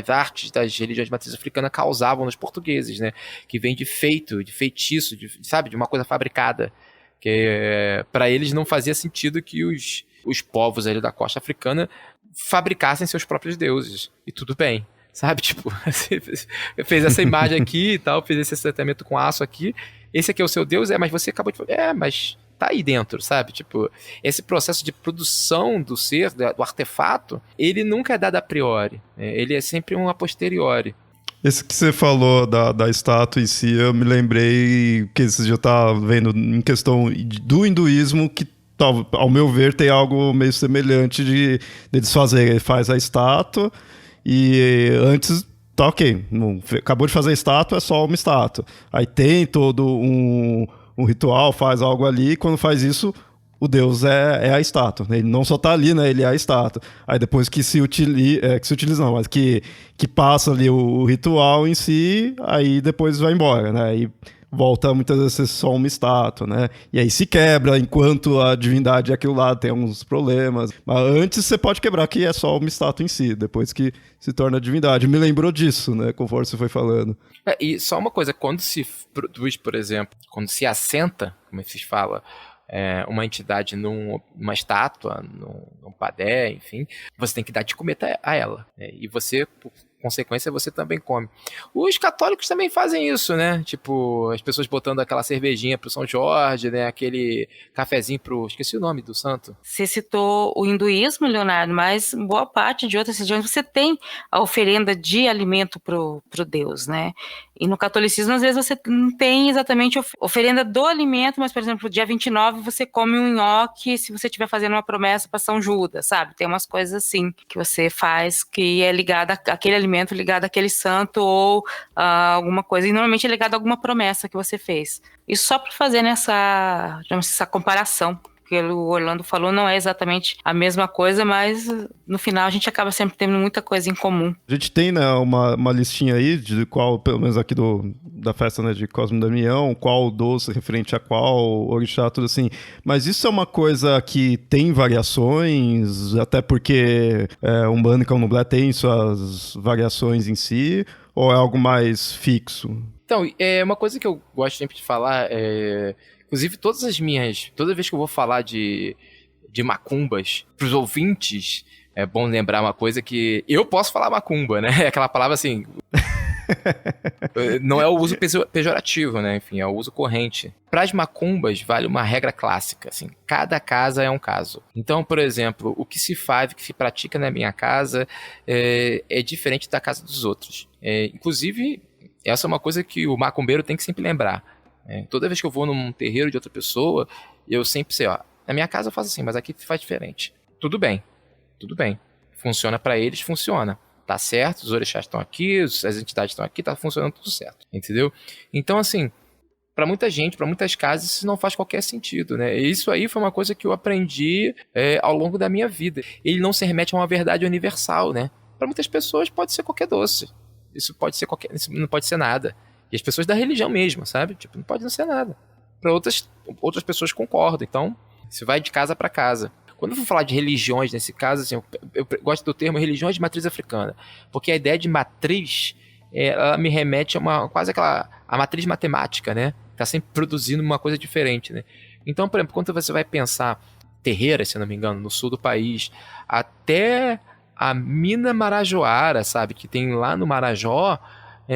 Speaker 3: artes das religiões de matriz africana causavam nos portugueses, né? Que vem de feito, de feitiço, de uma coisa fabricada. Que para eles não fazia sentido que os povos ali da costa africana fabricassem seus próprios deuses. E tudo bem, sabe? Tipo, você fez essa imagem aqui e tal, fez esse tratamento com aço aqui, esse aqui é o seu deus, mas você acabou de falar, mas tá aí dentro, sabe? Tipo, esse processo de produção do ser, do artefato, ele nunca é dado a priori, né? Ele é sempre um a posteriori.
Speaker 2: Esse que você falou da estátua em si, eu me lembrei que esse dia eu tava vendo em questão do hinduísmo, que ao meu ver tem algo meio semelhante de eles fazerem. Ele faz a estátua e antes tá ok, acabou de fazer a estátua, é só uma estátua. Aí tem todo um ritual, faz algo ali, e quando faz isso, o deus é a estátua. Ele não só tá ali, né? Ele é a estátua. Aí depois que se utiliza não, mas que passa ali o ritual em si, aí depois vai embora, né? Aí volta muitas vezes a ser só uma estátua, né? E aí se quebra, enquanto a divindade é aquilo lá, tem alguns problemas. Mas antes você pode quebrar que é só uma estátua em si, depois que se torna divindade. Me lembrou disso, né? Conforme você foi falando.
Speaker 3: E só uma coisa, quando se produz, por exemplo, quando se assenta, como se fala, uma entidade numa estátua, num padé, enfim, você tem que dar de comer a ela. E você, consequência, você também come. Os católicos também fazem isso, né? Tipo, as pessoas botando aquela cervejinha pro São Jorge, né? Aquele cafezinho pro... Esqueci o nome do santo.
Speaker 4: Você citou o hinduísmo, Leonardo, mas boa parte de outras religiões você tem a oferenda de alimento pro Deus, né? E no catolicismo, às vezes, você não tem exatamente oferenda do alimento, mas, por exemplo, dia 29 você come um nhoque se você estiver fazendo uma promessa para São Judas, sabe? Tem umas coisas assim que você faz que é ligada àquele alimento, ligado àquele santo ou alguma coisa. E normalmente é ligado a alguma promessa que você fez. Isso só para fazer essa comparação. Que o Orlando falou, não é exatamente a mesma coisa, mas no final a gente acaba sempre tendo muita coisa em comum.
Speaker 2: A gente tem, né, uma listinha aí de qual, pelo menos aqui da festa, né, de Cosme e Damião, qual doce referente a qual orixá, tudo assim. Mas isso é uma coisa que tem variações, até porque Umbanda e Candomblé tem suas variações em si, ou é algo mais fixo?
Speaker 3: Então, uma coisa que eu gosto sempre de falar inclusive, toda vez que eu vou falar de macumbas pros ouvintes, é bom lembrar uma coisa que eu posso falar macumba, né? Aquela palavra assim... não é o uso pejorativo, né? Enfim, é o uso corrente. Para as macumbas, vale uma regra clássica, assim. Cada casa é um caso. Então, por exemplo, o que se faz, o que se pratica na minha casa é diferente da casa dos outros. Inclusive, essa é uma coisa que o macumbeiro tem que sempre lembrar. Toda vez que eu vou num terreiro de outra pessoa, eu sempre sei, na minha casa eu faço assim, mas aqui faz diferente. Tudo bem. Funciona pra eles, funciona. Tá certo, os orixás estão aqui, as entidades estão aqui, tá funcionando tudo certo. Entendeu? Então, assim, pra muita gente, pra muitas casas, isso não faz qualquer sentido, né? E isso aí foi uma coisa que eu aprendi ao longo da minha vida. Ele não se remete a uma verdade universal, né? Pra muitas pessoas pode ser qualquer doce. Isso não pode ser nada. E as pessoas da religião mesmo, sabe? Tipo, não pode não ser nada. Para outras pessoas concordam. Então, isso vai de casa para casa. Quando eu for falar de religiões, nesse caso, assim, eu gosto do termo religiões de matriz africana. Porque a ideia de matriz, ela me remete a quase a matriz matemática, né? Tá sempre produzindo uma coisa diferente, né? Então, por exemplo, quando você vai pensar terreiras, se não me engano, no sul do país, até a mina Marajoara, sabe? Que tem lá no Marajó,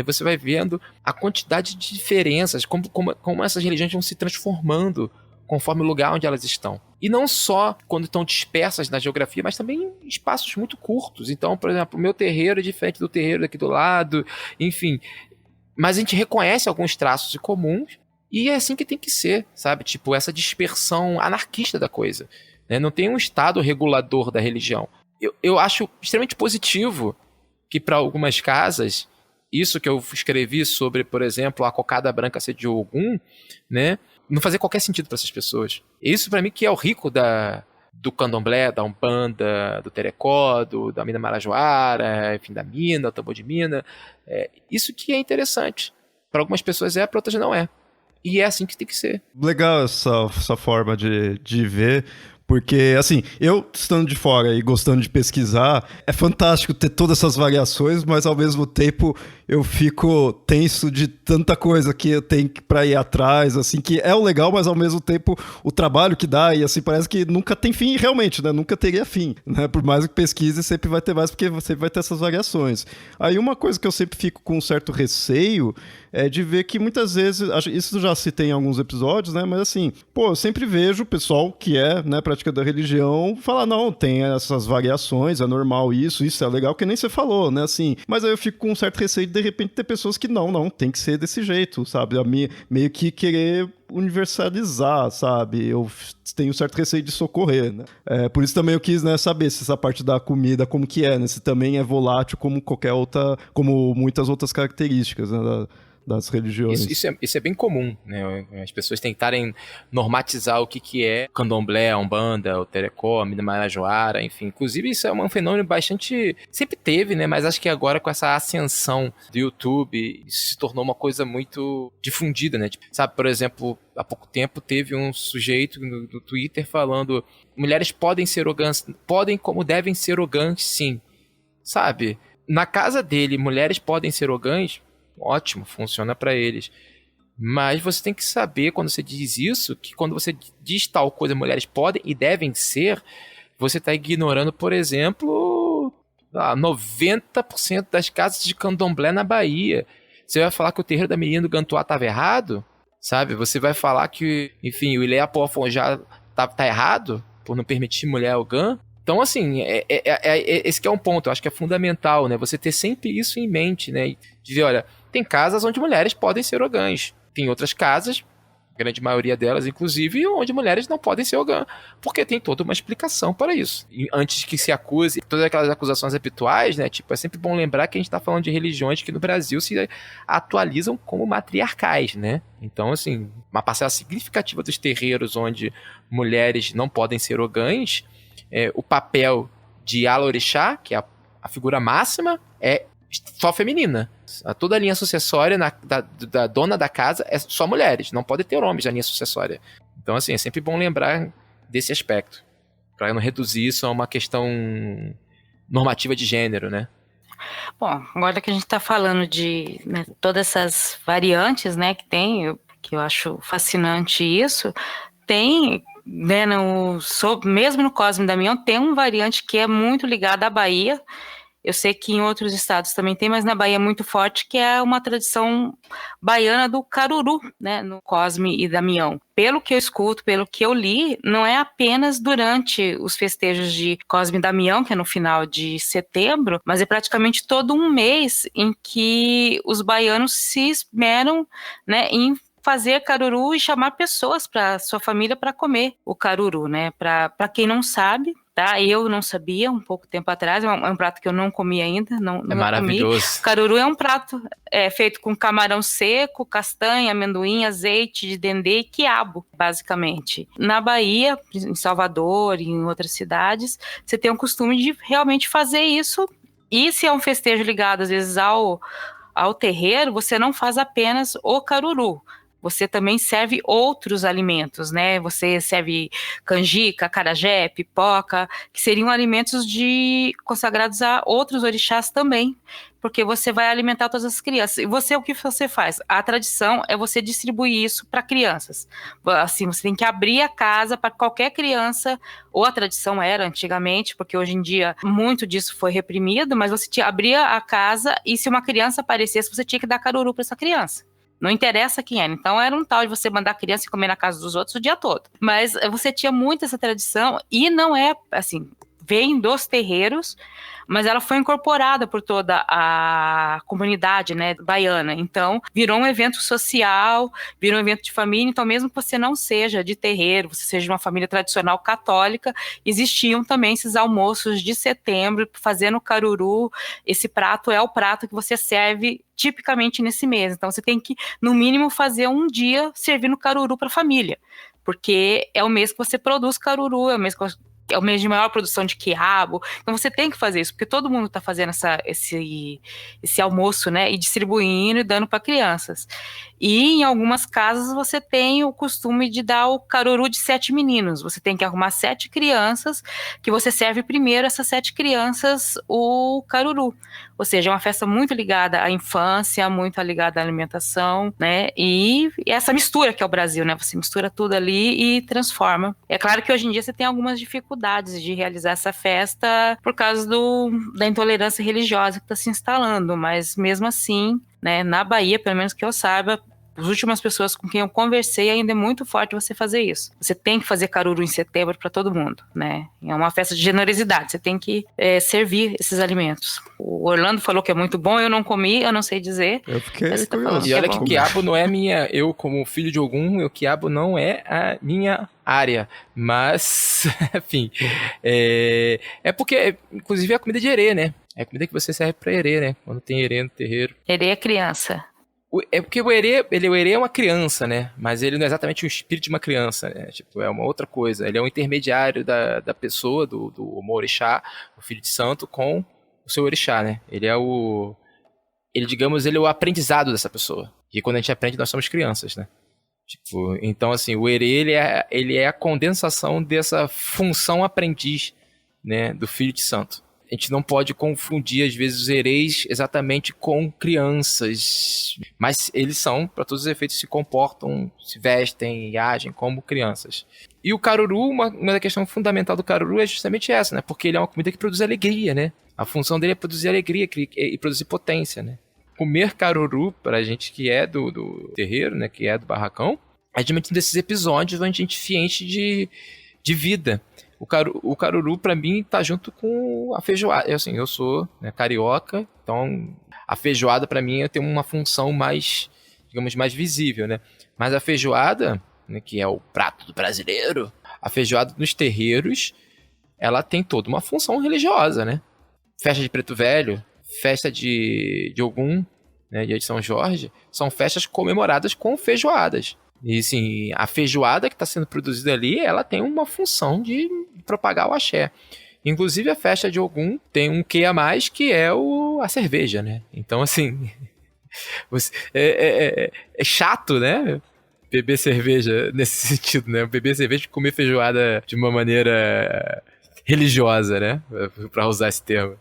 Speaker 3: você vai vendo a quantidade de diferenças, como essas religiões vão se transformando conforme o lugar onde elas estão. E não só quando estão dispersas na geografia, mas também em espaços muito curtos. Então, por exemplo, o meu terreiro é diferente do terreiro daqui do lado, enfim. Mas a gente reconhece alguns traços em comuns e é assim que tem que ser, sabe? Tipo, essa dispersão anarquista da coisa, né? Não tem um estado regulador da religião. Eu acho extremamente positivo que para algumas casas... Isso que eu escrevi sobre, por exemplo, a cocada branca ser de Ogum, né? Não fazia qualquer sentido para essas pessoas. Isso para mim que é o rico do candomblé, da umbanda, do terecó, da mina marajoara, enfim, da mina, do tambor de mina. Isso que é interessante. Para algumas pessoas para outras não é. E é assim que tem que ser.
Speaker 2: Legal essa forma de ver. Porque, assim, eu estando de fora e gostando de pesquisar, é fantástico ter todas essas variações, mas ao mesmo tempo eu fico tenso de tanta coisa que eu tenho pra ir atrás, assim, que é o legal, mas ao mesmo tempo o trabalho que dá, e assim, parece que nunca tem fim, realmente, né? Nunca teria fim, né? Por mais que pesquise, sempre vai ter mais, porque você vai ter essas variações. Aí uma coisa que eu sempre fico com um certo receio é de ver que muitas vezes, isso já citei em alguns episódios, né? Mas assim, pô, eu sempre vejo o pessoal que né, prática da religião falar, não, tem essas variações, é normal isso é legal, que nem você falou, né? Assim, mas aí eu fico com um certo receio de repente ter pessoas que não, tem que ser desse jeito, sabe? A mim, meio que querer universalizar, sabe? Eu tenho certo receio de socorrer, né? Por isso também eu quis, né, saber se essa parte da comida, como que é, né? Se também é volátil como qualquer outra, como muitas outras características, né, das religiões.
Speaker 3: Isso é bem comum, né? As pessoas tentarem normatizar o que é candomblé, a umbanda, o terecó, a mina marajoara, enfim. Inclusive, isso é um fenômeno bastante... Sempre teve, né? Mas acho que agora, com essa ascensão do YouTube, isso se tornou uma coisa muito difundida, né? Sabe, por exemplo, há pouco tempo teve um sujeito no Twitter falando: mulheres podem ser ogãs, podem como devem ser ogãs, sim. Sabe? Na casa dele, mulheres podem ser ogãs, ótimo, funciona para eles. Mas você tem que saber, quando você diz isso, que quando você diz tal coisa, mulheres podem e devem ser, você está ignorando, por exemplo, 90% das casas de candomblé na Bahia. Você vai falar que o terreiro da menina do Gantuá estava errado? Sabe? Você vai falar que, enfim, o Ilê Apoafonjá tá errado por não permitir mulher ogã? Então, assim, esse que é um ponto, eu acho que é fundamental, né? Você ter sempre isso em mente, né? De ver, olha, tem casas onde mulheres podem ser ogãs. Tem outras casas, a grande maioria delas, inclusive, onde mulheres não podem ser ogã, porque tem toda uma explicação para isso. E antes que se acuse, todas aquelas acusações habituais, né? Tipo, é sempre bom lembrar que a gente está falando de religiões que no Brasil se atualizam como matriarcais, né? Então, assim, uma parcela significativa dos terreiros onde mulheres não podem ser ogãs, o papel de Alorixá, que é a figura máxima, é só feminina. Toda a linha sucessória da dona da casa é só mulheres, não pode ter homens na linha sucessória. Então, assim, é sempre bom lembrar desse aspecto, para não reduzir isso a uma questão normativa de gênero, né?
Speaker 4: Bom, agora que a gente está falando de, né, todas essas variantes, né, que tem, que eu acho fascinante isso, tem, né, mesmo no Cosme Damião, tem um variante que é muito ligado à Bahia. Eu sei que em outros estados também tem, mas na Bahia é muito forte, que é uma tradição baiana do caruru, né, no Cosme e Damião. Pelo que eu escuto, pelo que eu li, não é apenas durante os festejos de Cosme e Damião, que é no final de setembro, mas é praticamente todo um mês em que os baianos se esmeram, né, em fazer caruru e chamar pessoas para sua família para comer o caruru, né? Para quem não sabe, tá? Eu não sabia um pouco tempo atrás, é um prato que eu não comi ainda, não
Speaker 3: maravilhoso.
Speaker 4: Comi. Caruru é um prato feito com camarão seco, castanha, amendoim, azeite de dendê e quiabo, basicamente. Na Bahia, em Salvador e em outras cidades, você tem o costume de realmente fazer isso. E se é um festejo ligado, às vezes, ao terreiro, você não faz apenas o caruru. Você também serve outros alimentos, né? Você serve canjica, acarajé, pipoca, que seriam alimentos consagrados a outros orixás também, porque você vai alimentar todas as crianças. E o que você faz? A tradição é você distribuir isso para crianças. Assim, você tem que abrir a casa para qualquer criança, ou a tradição era antigamente, porque hoje em dia muito disso foi reprimido, mas você abria a casa e se uma criança aparecesse, você tinha que dar caruru para essa criança. Não interessa quem era. Então era um tal de você mandar a criança comer na casa dos outros o dia todo. Mas você tinha muito essa tradição e não é, assim, vem dos terreiros, mas ela foi incorporada por toda a comunidade, né, baiana. Então virou um evento social, virou um evento de família. Então mesmo que você não seja de terreiro, você seja de uma família tradicional católica, existiam também esses almoços de setembro fazendo caruru. Esse prato é o prato que você serve tipicamente nesse mês. Então você tem que, no mínimo, fazer um dia servindo caruru para a família, porque é o mês que você produz caruru, é o mês de maior produção de quiabo. Então você tem que fazer isso, porque todo mundo está fazendo esse almoço, né, e distribuindo e dando para crianças. E em algumas casas você tem o costume de dar o caruru de 7 meninos. Você tem que arrumar 7 crianças, que você serve primeiro essas 7 crianças o caruru. Ou seja, é uma festa muito ligada à infância, muito ligada à alimentação, né? E essa mistura que é o Brasil, né? Você mistura tudo ali e transforma. É claro que hoje em dia você tem algumas dificuldades de realizar essa festa por causa da intolerância religiosa que está se instalando, mas mesmo assim, né, na Bahia, pelo menos que eu saiba, as últimas pessoas com quem eu conversei, ainda é muito forte você fazer isso. Você tem que fazer caruru em setembro para todo mundo, né? É uma festa de generosidade, você tem que servir esses alimentos. O Orlando falou que é muito bom, eu não comi, eu não sei dizer.
Speaker 2: Eu fiquei curioso.
Speaker 3: E olha que o quiabo não é minha... Eu, como filho de Ogum, o quiabo não é a minha área. Mas, enfim... É porque, inclusive, é a comida de herê, né? É a comida que você serve pra herê, né? Quando tem herê no terreiro.
Speaker 4: Herê é criança.
Speaker 3: É porque o herê é uma criança, né? Mas ele não é exatamente o espírito de uma criança, né? Tipo, é uma outra coisa. Ele é um intermediário da pessoa, do orixá, o filho de santo, com o seu orixá, né? Ele é o aprendizado dessa pessoa. E quando a gente aprende, nós somos crianças, né? Tipo, então, assim, o herê, ele é a condensação dessa função aprendiz, né? Do filho de santo. A gente não pode confundir, às vezes, os hereis exatamente com crianças. Mas eles são, para todos os efeitos, se comportam, se vestem e agem como crianças. E o caruru, uma questão fundamental do caruru é justamente essa, né? Porque ele é uma comida que produz alegria, né? A função dele é produzir alegria e produzir potência, né? Comer caruru, pra gente que é do terreiro, né? Que é do barracão, é justamente um desses episódios onde a gente se enche de vida. O caruru, pra mim, tá junto com a feijoada. Eu sou, né, carioca, então a feijoada, pra mim, tem uma função mais, digamos, mais visível, né? Mas a feijoada, né, que é o prato do brasileiro, a feijoada nos terreiros, ela tem toda uma função religiosa, né? Festa de Preto Velho, festa de Ogum, né, dia de São Jorge, são festas comemoradas com feijoadas. E assim, a feijoada que está sendo produzida ali, ela tem uma função de propagar o axé. Inclusive a festa de Ogum tem um quê a mais, que é a cerveja, né? Então assim, é chato, né? Beber cerveja nesse sentido, né? Beber cerveja e comer feijoada de uma maneira religiosa, né? Para usar esse termo.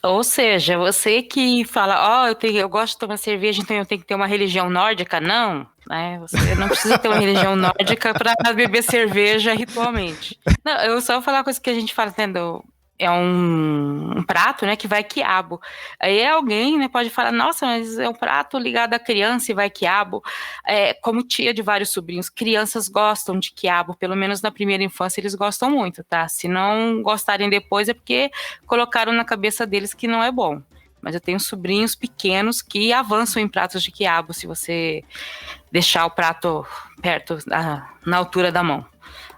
Speaker 4: Ou seja, você que fala, eu gosto de tomar cerveja, então eu tenho que ter uma religião nórdica. Não, né? Você não precisa ter uma religião nórdica para beber cerveja ritualmente. Não, eu só vou falar uma coisa que a gente fala, entendeu? É um prato, né, que vai quiabo. Aí alguém, né, pode falar, nossa, mas é um prato ligado à criança e vai quiabo. Como tia de vários sobrinhos, crianças gostam de quiabo, pelo menos na primeira infância eles gostam muito, tá? Se não gostarem depois é porque colocaram na cabeça deles que não é bom. Mas eu tenho sobrinhos pequenos que avançam em pratos de quiabo se você deixar o prato perto, na altura da mão,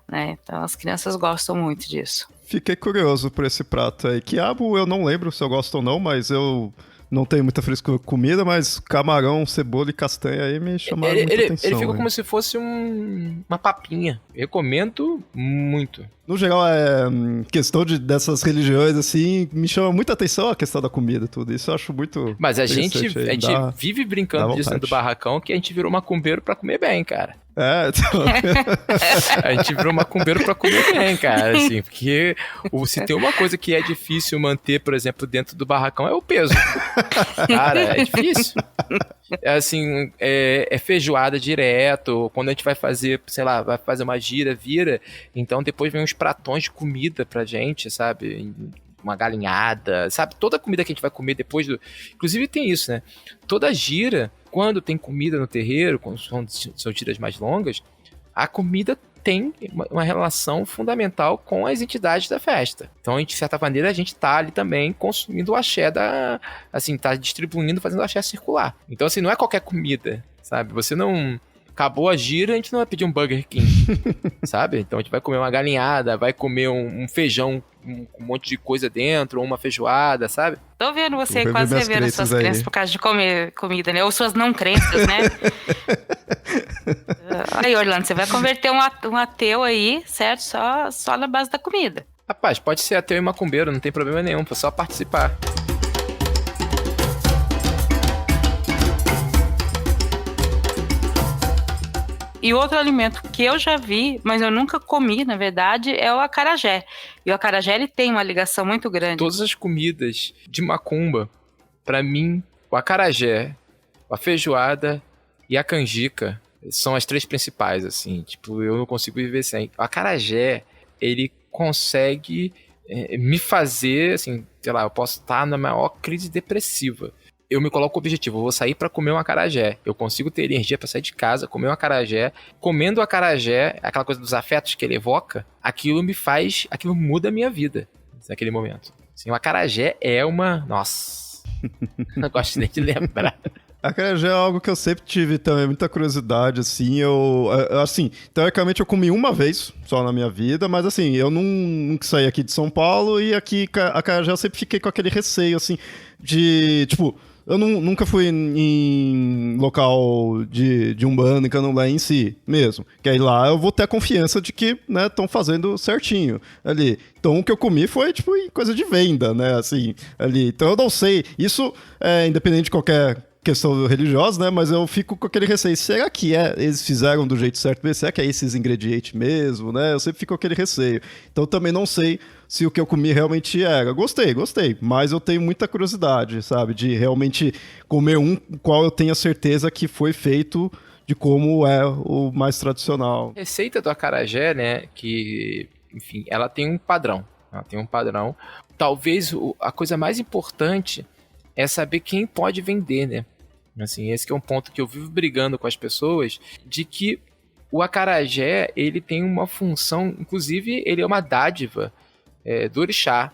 Speaker 4: né? Então as crianças gostam muito disso.
Speaker 2: Fiquei curioso por esse prato aí. Quiabo eu não lembro se eu gosto ou não, mas eu não tenho muita frescura com comida, mas camarão, cebola e castanha aí me chamaram muita atenção.
Speaker 3: Ele fica como se fosse uma papinha. Recomendo muito.
Speaker 2: No geral, questão dessas religiões, assim, me chama muita atenção a questão da comida e tudo. Isso eu acho muito.
Speaker 3: Mas a gente vive brincando disso dentro do barracão, que a gente virou macumbeiro pra comer bem, cara.
Speaker 2: Então...
Speaker 3: A gente virou macumbeiro pra comer bem, cara, assim, porque se tem uma coisa que é difícil manter, por exemplo, dentro do barracão, é o peso. Cara, é difícil. Assim, é feijoada direto, quando a gente vai fazer, sei lá, vai fazer uma gira, vira, então depois vem uns pratões de comida pra gente, sabe? Uma galinhada, sabe? Toda a comida que a gente vai comer depois do... Inclusive tem isso, né? Toda gira, quando tem comida no terreiro, quando são giras mais longas, a comida tem uma relação fundamental com as entidades da festa. Então, de certa maneira, a gente tá ali também consumindo o axé assim, tá distribuindo, fazendo o axé circular. Então, assim, não é qualquer comida, sabe? Você não... Acabou a gira, a gente não vai pedir um Burger King, sabe? Então a gente vai comer uma galinhada, vai comer um feijão com um monte de coisa dentro, ou uma feijoada, sabe?
Speaker 4: Tô vendo você quase revendo suas crenças por causa de comer comida, né? Ou suas não crenças, né? Aí, Orlando, você vai converter um ateu aí, certo? Só na base da comida.
Speaker 3: Rapaz, pode ser ateu e macumbeiro, não tem problema nenhum, é só participar.
Speaker 4: E outro alimento que eu já vi, mas eu nunca comi, na verdade, é o acarajé. E o acarajé, ele tem uma ligação muito grande.
Speaker 3: Todas as comidas de macumba, pra mim, o acarajé, a feijoada e a canjica são as três principais, assim. Tipo, eu não consigo viver sem. O acarajé, ele consegue me fazer, assim, sei lá, eu posso estar na maior crise depressiva. Eu me coloco o objetivo, eu vou sair pra comer um acarajé. Eu consigo ter energia pra sair de casa, comer um acarajé. Comendo o acarajé, aquela coisa dos afetos que ele evoca, aquilo muda a minha vida naquele momento. Assim, o acarajé é uma... Nossa, não gosto nem de lembrar.
Speaker 2: Acarajé é algo que eu sempre tive também, muita curiosidade, assim, assim, teoricamente eu comi uma vez só na minha vida, mas assim, eu nunca saí aqui de São Paulo e aqui, acarajé eu sempre fiquei com aquele receio, assim, de, tipo... Eu nunca fui em local de Umbanda, em Candomblé em si, mesmo. Que aí lá eu vou ter a confiança de que, né, estão fazendo certinho ali. Então o que eu comi foi, tipo, em coisa de venda, né, assim, ali. Então eu não sei, isso é independente de qualquer questão religiosa, né, mas eu fico com aquele receio. Será que eles fizeram do jeito certo? Será que é esses ingredientes mesmo, né? Eu sempre fico com aquele receio. Então eu também não sei se o que eu comi realmente era. Gostei, mas eu tenho muita curiosidade, sabe? De realmente comer qual eu tenho a certeza que foi feito de como é o mais tradicional.
Speaker 3: A receita do acarajé, né, que, enfim, ela tem um padrão. Talvez a coisa mais importante é saber quem pode vender, né? Assim, esse que é um ponto que eu vivo brigando com as pessoas, de que o acarajé, ele tem uma função, inclusive, ele é uma dádiva do orixá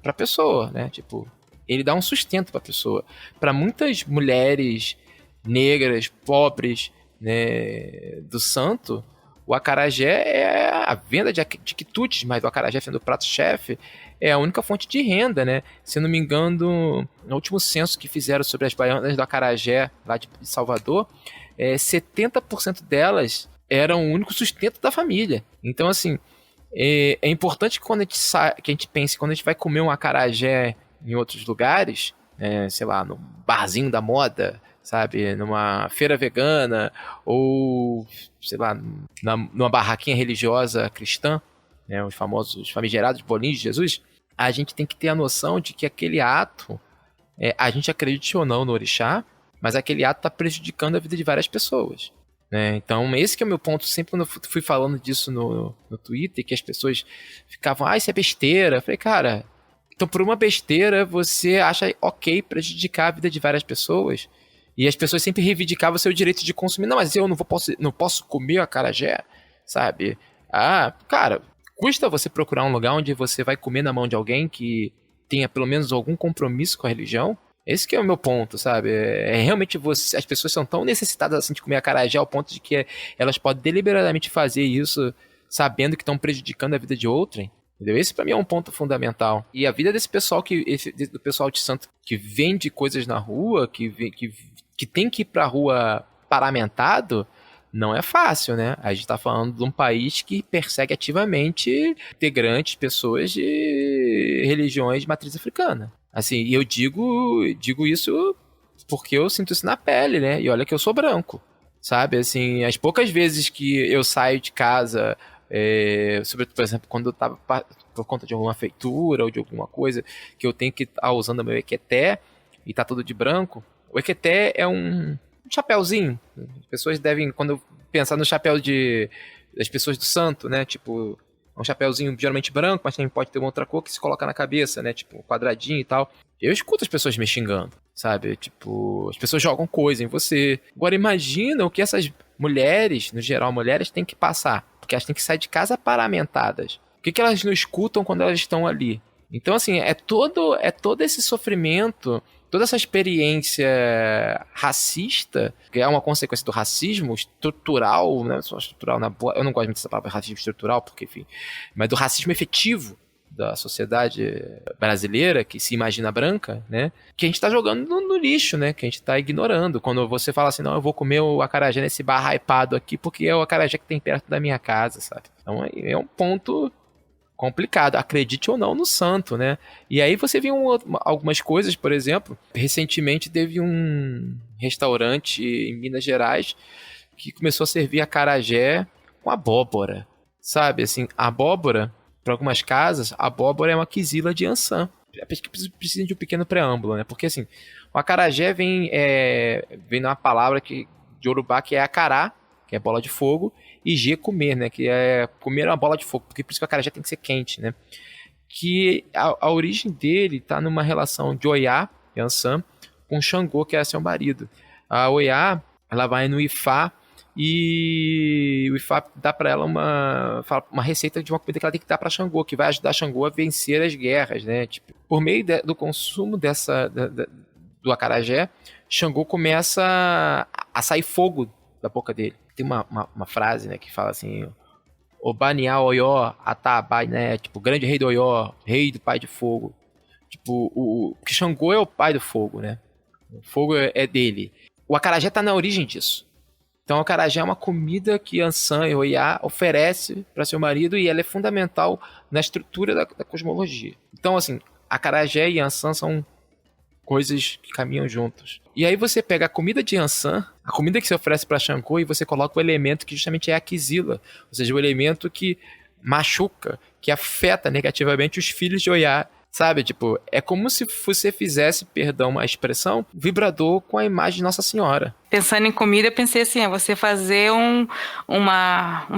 Speaker 3: para a pessoa, né? Tipo, ele dá um sustento para a pessoa. Para muitas mulheres negras, pobres, né, do santo, o acarajé é a venda de quitutes, mas o acarajé sendo o prato-chefe é a única fonte de renda, né? Se não me engano, no último censo que fizeram sobre as baianas do acarajé lá de Salvador, 70% delas eram o único sustento da família. Então, assim, é importante que quando que a gente pense, quando a gente vai comer um acarajé em outros lugares, sei lá, no barzinho da moda, sabe, numa feira vegana ou, sei lá, numa barraquinha religiosa cristã, né, os famosos famigerados bolinhos de Jesus, a gente tem que ter a noção de que aquele ato, a gente acredite ou não no orixá, mas aquele ato está prejudicando a vida de várias pessoas. Né? Então, esse que é o meu ponto, sempre quando eu fui falando disso no Twitter, que as pessoas ficavam, isso é besteira. Eu falei, cara, então por uma besteira você acha ok prejudicar a vida de várias pessoas? E as pessoas sempre reivindicavam o seu direito de consumir. Não, mas eu não posso comer acarajé, sabe? Cara, custa você procurar um lugar onde você vai comer na mão de alguém que tenha pelo menos algum compromisso com a religião? Esse que é o meu ponto, sabe? Realmente as pessoas são tão necessitadas assim de comer acarajé ao ponto de que elas podem deliberadamente fazer isso sabendo que estão prejudicando a vida de outrem. Entendeu? Esse pra mim é um ponto fundamental. E a vida desse pessoal, do pessoal de santo que vende coisas na rua, que tem que ir pra rua paramentado, não é fácil, né? A gente tá falando de um país que persegue ativamente integrantes, pessoas de religiões de matriz africana. Assim, e eu digo isso porque eu sinto isso na pele, né? E olha que eu sou branco, sabe? Assim, as poucas vezes que eu saio de casa, sobretudo, por exemplo, quando eu tava por conta de alguma feitura ou de alguma coisa que eu tenho que estar usando meu equeté e tá tudo de branco, o equeté é um chapéuzinho. As pessoas devem, quando eu pensar no chapéu das pessoas do santo, né? Tipo, um chapéuzinho geralmente branco, mas também pode ter uma outra cor que se coloca na cabeça, né? Tipo, um quadradinho e tal. Eu escuto as pessoas me xingando, sabe? Tipo, as pessoas jogam coisa em você. Agora imagina o que essas mulheres, no geral mulheres, têm que passar. Porque elas têm que sair de casa paramentadas. O que elas não escutam quando elas estão ali? Então, assim, é todo esse sofrimento, toda essa experiência racista, que é uma consequência do racismo estrutural, né? Estrutural eu não gosto muito dessa palavra racismo estrutural, porque, enfim, mas do racismo efetivo da sociedade brasileira, que se imagina branca, né? Que a gente tá jogando no lixo, né? Que a gente tá ignorando. Quando você fala assim, não, eu vou comer o acarajé nesse bar hypado aqui, porque é o acarajé que tem perto da minha casa, sabe? Então é um ponto complicado, acredite ou não no santo, né? E aí você viu algumas coisas, por exemplo, recentemente teve um restaurante em Minas Gerais que começou a servir acarajé com abóbora, sabe? Assim, abóbora, para algumas casas, a abóbora é uma quizila de Ançã. Acho que precisa de um pequeno preâmbulo, né? Porque assim, o acarajé vem numa palavra de Yorubá que é acará, que é bola de fogo, e G, comer, né? Que é comer uma bola de fogo, porque por isso que o acarajé tem que ser quente, né? Que a origem dele tá numa relação de Oiá, Ançã, com Xangô, que é seu marido. A Oiá, ela vai no Ifá, e o Ifá dá para ela uma receita de uma comida que ela tem que dar para Xangô, que vai ajudar Xangô a vencer as guerras, né? Tipo, por meio do consumo do acarajé, Xangô começa a sair fogo da boca dele. Tem uma frase, né, que fala assim: Obaniá Oió Atabai, né? Tipo, grande rei do Oió, rei do pai de fogo. Tipo, que Xangô é o pai do fogo, né? O fogo é dele. O acarajé tá na origem disso. Então, o acarajé é uma comida que Ançã e Oiá oferece para seu marido e ela é fundamental na estrutura da cosmologia. Então, assim, acarajé e Ançã são coisas que caminham juntos. E aí você pega a comida de Ançã, a comida que se oferece para Xangô, e você coloca o elemento que justamente é a quizila, ou seja, o elemento que machuca, que afeta negativamente os filhos de Oiá Sabe, tipo, é como se você fizesse, perdão a expressão, vibrador com a imagem de Nossa Senhora.
Speaker 4: Pensando em comida, eu pensei assim, é você fazer um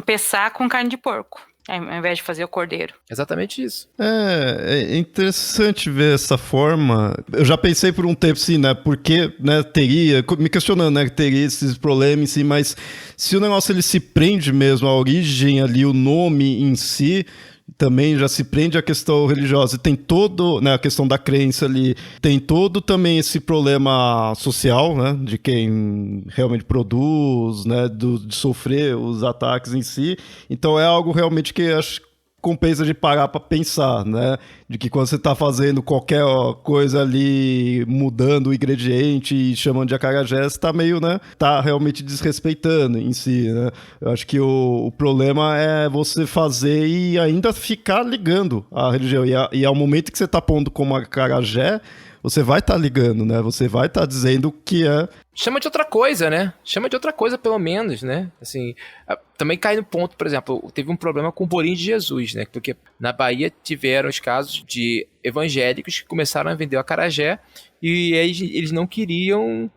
Speaker 4: pessá com carne de porco, ao invés de fazer o cordeiro.
Speaker 3: Exatamente isso.
Speaker 2: É interessante ver essa forma. Eu já pensei por um tempo assim, né? Porque, né, teria, me questionando, né? Teria esses problemas em si, mas se o negócio ele se prende mesmo à origem ali, o nome em si, também já se prende à questão religiosa. E tem todo, né, a questão da crença ali, tem todo também esse problema social, né, de quem realmente produz, né, de sofrer os ataques em si. Então é algo realmente que acho compensa de parar para pensar, né? De que quando você está fazendo qualquer coisa ali, mudando o ingrediente e chamando de acarajé, você está meio, né? Tá realmente desrespeitando em si, né? Eu acho que o problema é você fazer e ainda ficar ligando a religião. E ao momento que você está pondo como acarajé, você vai estar ligando, né? Você vai estar dizendo que é...
Speaker 3: Chama de outra coisa, né? Chama de outra coisa, pelo menos, né? Assim, também cai no ponto, por exemplo, teve um problema com o bolinho de Jesus, né? Porque na Bahia tiveram os casos de evangélicos que começaram a vender o acarajé e eles não queriam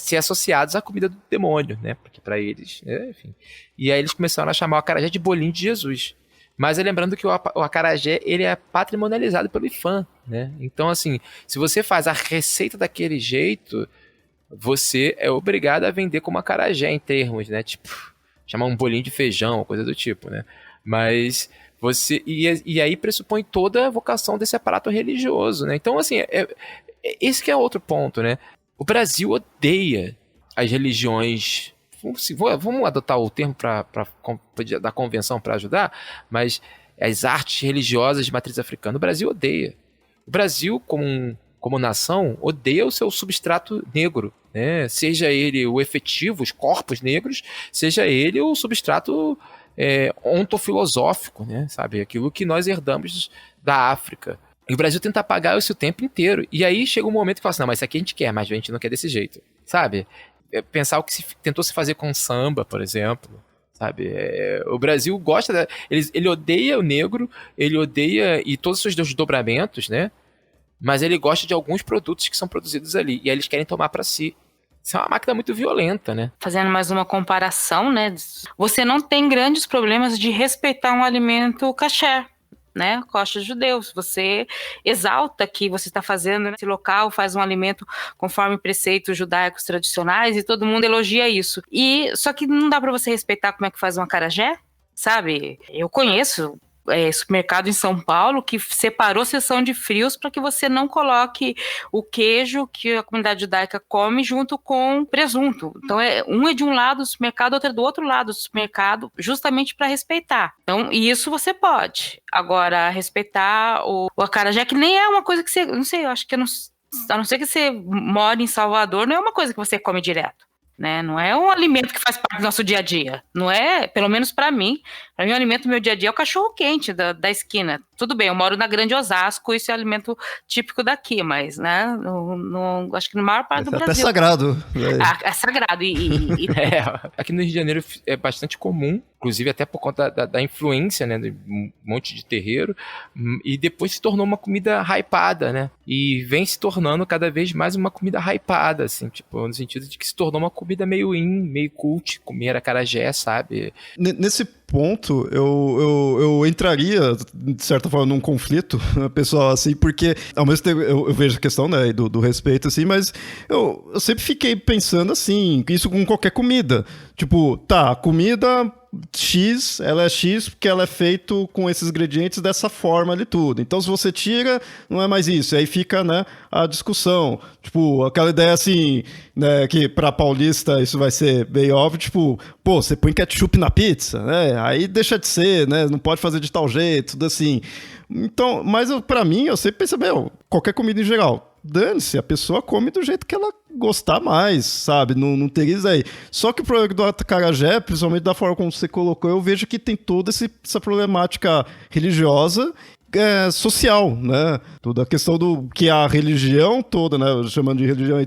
Speaker 3: ser associados à comida do demônio, né? Porque para eles, enfim. E aí eles começaram a chamar o acarajé de bolinho de Jesus. Mas lembrando que o acarajé, ele é patrimonializado pelo IFAM, né? Então, assim, se você faz a receita daquele jeito, você é obrigado a vender como acarajé em termos, né? Tipo, chamar um bolinho de feijão, coisa do tipo, né? Mas você... E aí pressupõe toda a vocação desse aparato religioso, né? Então, assim, esse que é outro ponto, né? O Brasil odeia as religiões... Vamos adotar o termo da convenção para ajudar, mas as artes religiosas de matriz africana, o Brasil odeia. O Brasil, como nação, odeia o seu substrato negro, né? Seja ele o efetivo, os corpos negros, seja ele o substrato ontofilosófico, né? Sabe? Aquilo que nós herdamos da África. E o Brasil tenta apagar isso o tempo inteiro. E aí chega um momento que fala assim, não, mas isso aqui a gente quer, mas a gente não quer desse jeito, sabe? Pensar o que tentou se fazer com samba, por exemplo, sabe? O Brasil gosta, ele odeia o negro, ele odeia e todos os seus desdobramentos, né? Mas ele gosta de alguns produtos que são produzidos ali e aí eles querem tomar para si. Isso é uma máquina muito violenta, né?
Speaker 4: Fazendo mais uma comparação, né? Você não tem grandes problemas de respeitar um alimento kasher, né, coxa judeu. Se você exalta que você está fazendo nesse local, faz um alimento conforme preceitos judaicos tradicionais e todo mundo elogia isso. E só que não dá para você respeitar como é que faz um acarajé, sabe? Eu conheço supermercado em São Paulo que separou seção de frios para que você não coloque o queijo que a comunidade judaica come junto com presunto. Então, um é de um lado do supermercado, outro é do outro lado do supermercado, justamente para respeitar. Então, isso você pode. Agora, respeitar o acarajé, que nem é uma coisa que você... Não sei, eu acho que... A não ser que você mora em Salvador, não é uma coisa que você come direto. Né? Não é um alimento que faz parte do nosso dia a dia. Não é, pelo menos para mim o alimento do meu dia a dia é o cachorro quente da esquina. Tudo bem, eu moro na Grande Osasco, isso é alimento típico daqui, mas, né, acho que na maior parte do Brasil.
Speaker 2: É até sagrado.
Speaker 4: É sagrado.
Speaker 3: Aqui no Rio de Janeiro é bastante comum, inclusive até por conta da influência, né, de um monte de terreiro, e depois se tornou uma comida hypada, né, e vem se tornando cada vez mais uma comida hypada, assim, tipo, no sentido de que se tornou uma comida meio meio cult, comer acarajé, sabe?
Speaker 2: Nesse ponto, eu entraria, de certa forma, num conflito pessoal, assim, porque ao mesmo tempo eu vejo a questão, né, do respeito, assim, mas eu sempre fiquei pensando assim, isso com qualquer comida. Tipo, tá, a comida X, ela é X porque ela é feita com esses ingredientes dessa forma ali tudo. Então, se você tira, não é mais isso. E aí fica, né, a discussão. Tipo, aquela ideia assim, né, que pra paulista isso vai ser bem óbvio, tipo, pô, você põe ketchup na pizza, né? Aí deixa de ser, né? Não pode fazer de tal jeito, tudo assim. Então, mas pra mim, eu sempre penso, qualquer comida em geral, dane-se, a pessoa come do jeito que ela gostar mais, sabe? Não teria isso aí. Só que o problema do acarajé, principalmente da forma como você colocou, eu vejo que tem toda essa problemática religiosa. social, né? Toda a questão do que a religião toda, né? Chamando de religião,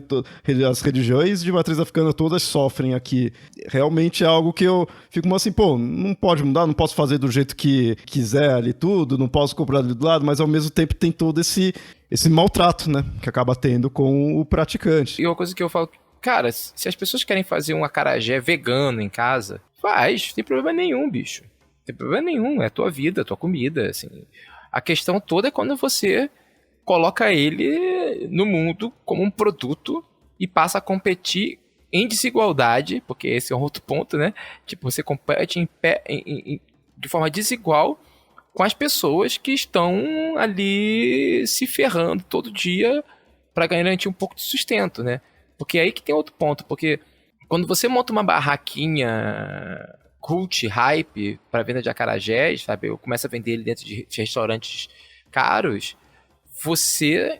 Speaker 2: as religiões de matriz africana todas sofrem aqui. Realmente é algo que eu fico assim, pô, não pode mudar, não posso fazer do jeito que quiser ali tudo, não posso comprar ali do lado, mas ao mesmo tempo tem todo esse maltrato, né? Que acaba tendo com o praticante.
Speaker 3: E uma coisa que eu falo, cara, se as pessoas querem fazer um acarajé vegano em casa, faz, não tem problema nenhum, bicho. Não tem problema nenhum, é a tua vida, a tua comida, assim. A questão toda é quando você coloca ele no mundo como um produto e passa a competir em desigualdade, porque esse é um outro ponto, né? Tipo, você compete de forma desigual com as pessoas que estão ali se ferrando todo dia para garantir um pouco de sustento, né? Porque é aí que tem outro ponto, porque quando você monta uma barraquinha cult, hype, para venda de acarajés, sabe? Eu começo a vender ele dentro de restaurantes caros, você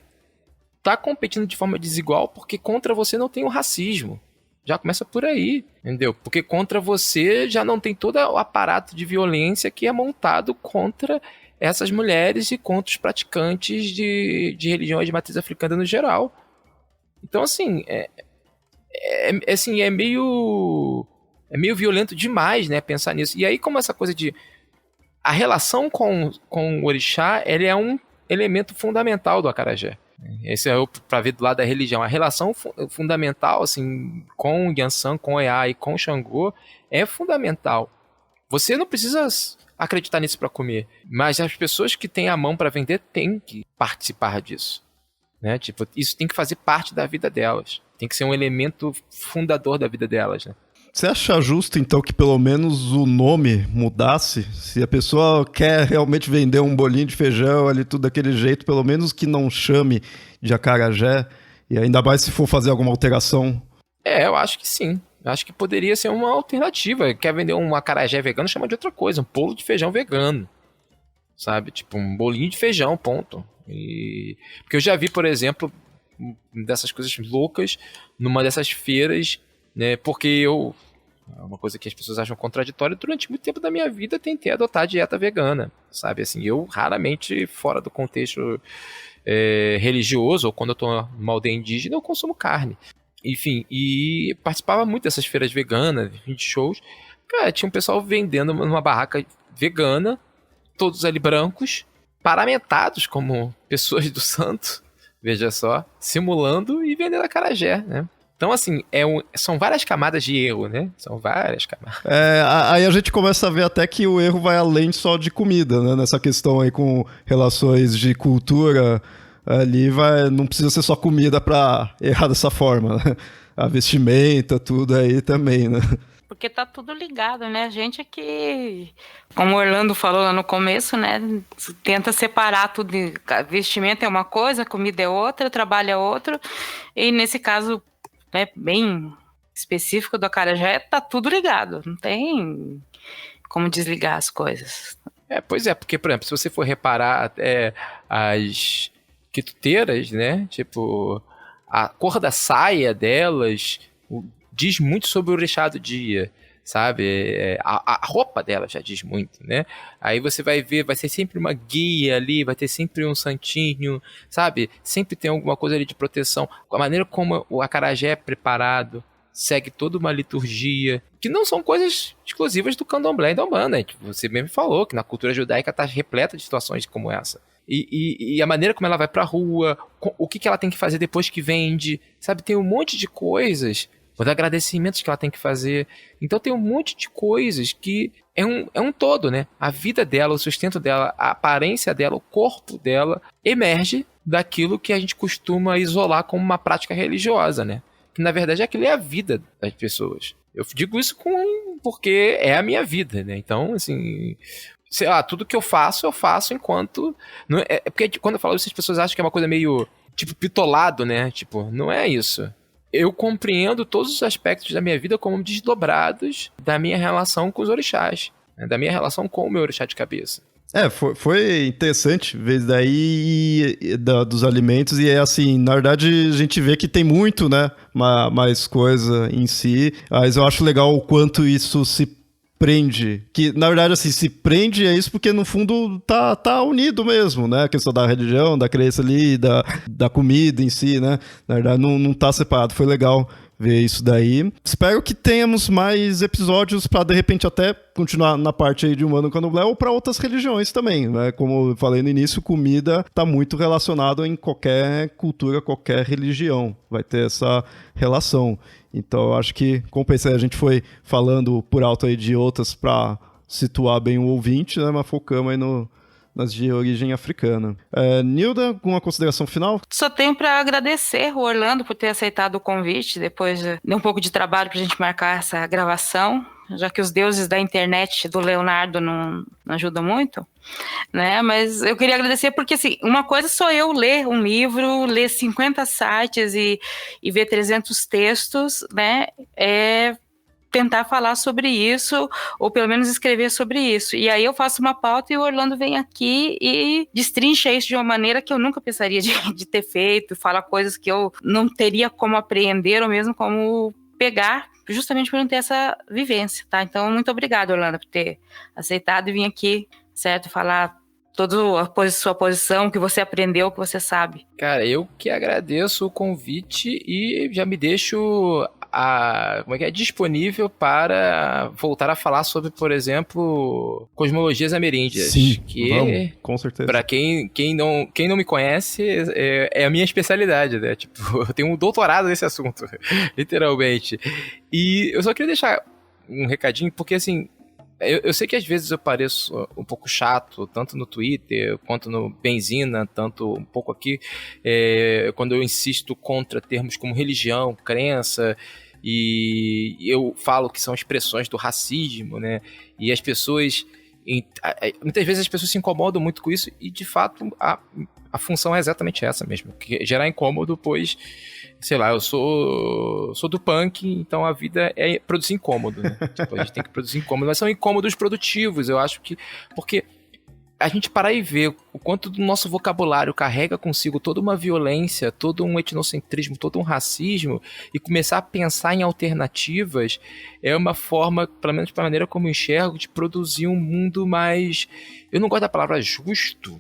Speaker 3: tá competindo de forma desigual porque contra você não tem o racismo. Já começa por aí, entendeu? Porque contra você já não tem todo o aparato de violência que é montado contra essas mulheres e contra os praticantes de religiões de matriz africana no geral. Então, assim, é meio violento demais, né, pensar nisso. E aí, como essa coisa de... A relação com o orixá, ele é um elemento fundamental do acarajé. Esse é para ver do lado da religião. A relação fundamental, assim, com o Yansan, com o Eá e com o Xangô é fundamental. Você não precisa acreditar nisso para comer, mas as pessoas que têm a mão para vender têm que participar disso, né? Tipo, isso tem que fazer parte da vida delas. Tem que ser um elemento fundador da vida delas, né?
Speaker 2: Você acha justo, então, que pelo menos o nome mudasse? Se a pessoa quer realmente vender um bolinho de feijão ali, tudo daquele jeito, pelo menos que não chame de acarajé, e ainda mais se for fazer alguma alteração.
Speaker 3: Eu acho que sim. Eu acho que poderia ser uma alternativa. Quer vender um acarajé vegano, chama de outra coisa, um bolo de feijão vegano. Sabe? Tipo, um bolinho de feijão, ponto. Porque eu já vi, por exemplo, dessas coisas loucas numa dessas feiras, né? Porque é uma coisa que as pessoas acham contraditória. Durante muito tempo da minha vida tentei adotar a dieta vegana, sabe? Assim, eu raramente, fora do contexto religioso, ou quando eu tô numa aldeia indígena, eu consumo carne. Enfim, e participava muito dessas feiras veganas, de shows. Cara, tinha um pessoal vendendo numa barraca vegana, todos ali brancos, paramentados como pessoas do santo, veja só, simulando e vendendo acarajé, né? Então, assim, são várias camadas de erro, né? São várias camadas.
Speaker 2: Aí a gente começa a ver até que o erro vai além só de comida, né? Nessa questão aí com relações de cultura, ali não precisa ser só comida pra errar dessa forma, né? A vestimenta, tudo aí também, né?
Speaker 4: Porque tá tudo ligado, né? A gente aqui, como o Orlando falou lá no começo, né? Tenta separar tudo. Vestimento é uma coisa, comida é outra, trabalho é outro. E nesse caso, né, bem específico do acarajé, tá tudo ligado. Não tem como desligar as coisas.
Speaker 3: Pois é, porque, por exemplo, se você for reparar as quituteiras, né? Tipo, a cor da saia delas diz muito sobre o orixá do dia, sabe? A roupa dela já diz muito, né? Aí você vai ver, vai ser sempre uma guia ali, vai ter sempre um santinho, sabe? Sempre tem alguma coisa ali de proteção. A maneira como o acarajé é preparado, segue toda uma liturgia, que não são coisas exclusivas do candomblé e da umbanda. Você mesmo falou que na cultura judaica está repleta de situações como essa. E a maneira como ela vai pra rua, o que ela tem que fazer depois que vende, sabe? Tem um monte de coisas, os agradecimentos que ela tem que fazer. Então tem um monte de coisas que é um todo, né? A vida dela, o sustento dela, a aparência dela, o corpo dela emerge daquilo que a gente costuma isolar como uma prática religiosa, né? Que na verdade aquilo é a vida das pessoas. Eu digo isso porque é a minha vida, né? Então, assim, sei lá, tudo que eu faço enquanto... Não porque quando eu falo isso, as pessoas acham que é uma coisa meio, tipo, pitolado, né? Tipo, não é isso. Eu compreendo todos os aspectos da minha vida como desdobrados da minha relação com os orixás, né? Da minha relação com o meu orixá de cabeça.
Speaker 2: Foi interessante ver daí dos alimentos, e assim, na verdade a gente vê que tem muito, né, mais coisa em si, mas eu acho legal o quanto isso se prende, que na verdade assim, se prende é isso porque no fundo tá unido mesmo, né, a questão da religião, da crença ali, da comida em si, né, na verdade não tá separado, foi legal ver isso daí. Espero que tenhamos mais episódios para de repente até continuar na parte aí de humano candomblé ou para outras religiões também, né? Como eu falei no início, comida tá muito relacionado em qualquer cultura, qualquer religião. Vai ter essa relação. Então, eu acho que, como pensei, a gente foi falando por alto aí de outras para situar bem o ouvinte, né? Mas focamos aí nas de origem africana. Nilda, alguma consideração final?
Speaker 4: Só tenho para agradecer o Orlando por ter aceitado o convite, depois de um pouco de trabalho para a gente marcar essa gravação, já que os deuses da internet do Leonardo não ajudam muito, né? Mas eu queria agradecer porque, assim, uma coisa sou eu ler um livro, ler 50 sites e ver 300 textos, né? Tentar falar sobre isso, ou pelo menos escrever sobre isso. E aí eu faço uma pauta e o Orlando vem aqui e destrincha isso de uma maneira que eu nunca pensaria de ter feito, fala coisas que eu não teria como apreender ou mesmo como pegar, justamente por não ter essa vivência, tá? Então, muito obrigada, Orlando, por ter aceitado e vir aqui, certo? Falar toda a sua posição, o que você aprendeu, o que você sabe.
Speaker 3: Cara, eu que agradeço o convite e já me deixo disponível para voltar a falar sobre, por exemplo, cosmologias ameríndias.
Speaker 2: Sim,
Speaker 3: que
Speaker 2: vamos, com certeza.
Speaker 3: Para quem não me conhece, é a minha especialidade, né? Tipo, eu tenho um doutorado nesse assunto, literalmente. E eu só queria deixar um recadinho, porque assim, eu sei que às vezes eu pareço um pouco chato, tanto no Twitter quanto no Benzina, tanto um pouco aqui, quando eu insisto contra termos como religião, crença, e eu falo que são expressões do racismo, né? E as pessoas, muitas vezes as pessoas se incomodam muito com isso, e de fato a função é exatamente essa mesmo, que gerar incômodo, pois, sei lá, eu sou do punk, então a vida é produzir incômodo, né? Tipo, a gente tem que produzir incômodo, mas são incômodos produtivos, eu acho que, porque a gente parar e ver o quanto do nosso vocabulário carrega consigo toda uma violência, todo um etnocentrismo, todo um racismo, e começar a pensar em alternativas, é uma forma, pelo menos pela maneira como eu enxergo, de produzir um mundo mais, eu não gosto da palavra justo,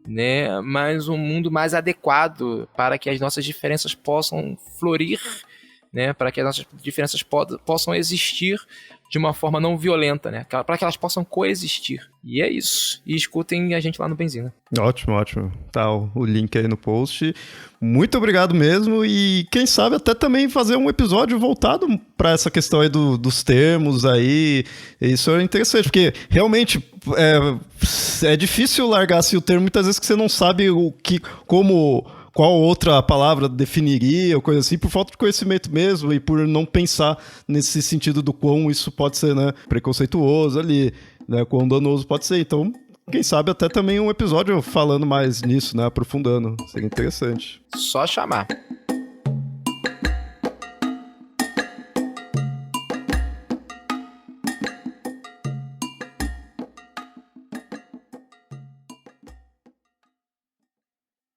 Speaker 3: né, mas um mundo mais adequado para que as nossas diferenças possam florir, né, para que as nossas diferenças possam existir de uma forma não violenta, né, para que elas possam coexistir. E é isso. E escutem a gente lá no Benzina.
Speaker 2: Ótimo, ótimo. Tá o link aí no post. Muito obrigado mesmo. E quem sabe até também fazer um episódio voltado para essa questão aí dos termos aí. Isso é interessante, porque realmente é difícil largar assim, o termo muitas vezes que você não sabe qual outra palavra definiria, ou coisa assim, por falta de conhecimento mesmo e por não pensar nesse sentido do quão isso pode ser, né, preconceituoso ali, né, quão danoso pode ser. Então, quem sabe até também um episódio falando mais nisso, né, aprofundando. Seria interessante.
Speaker 3: Só chamar.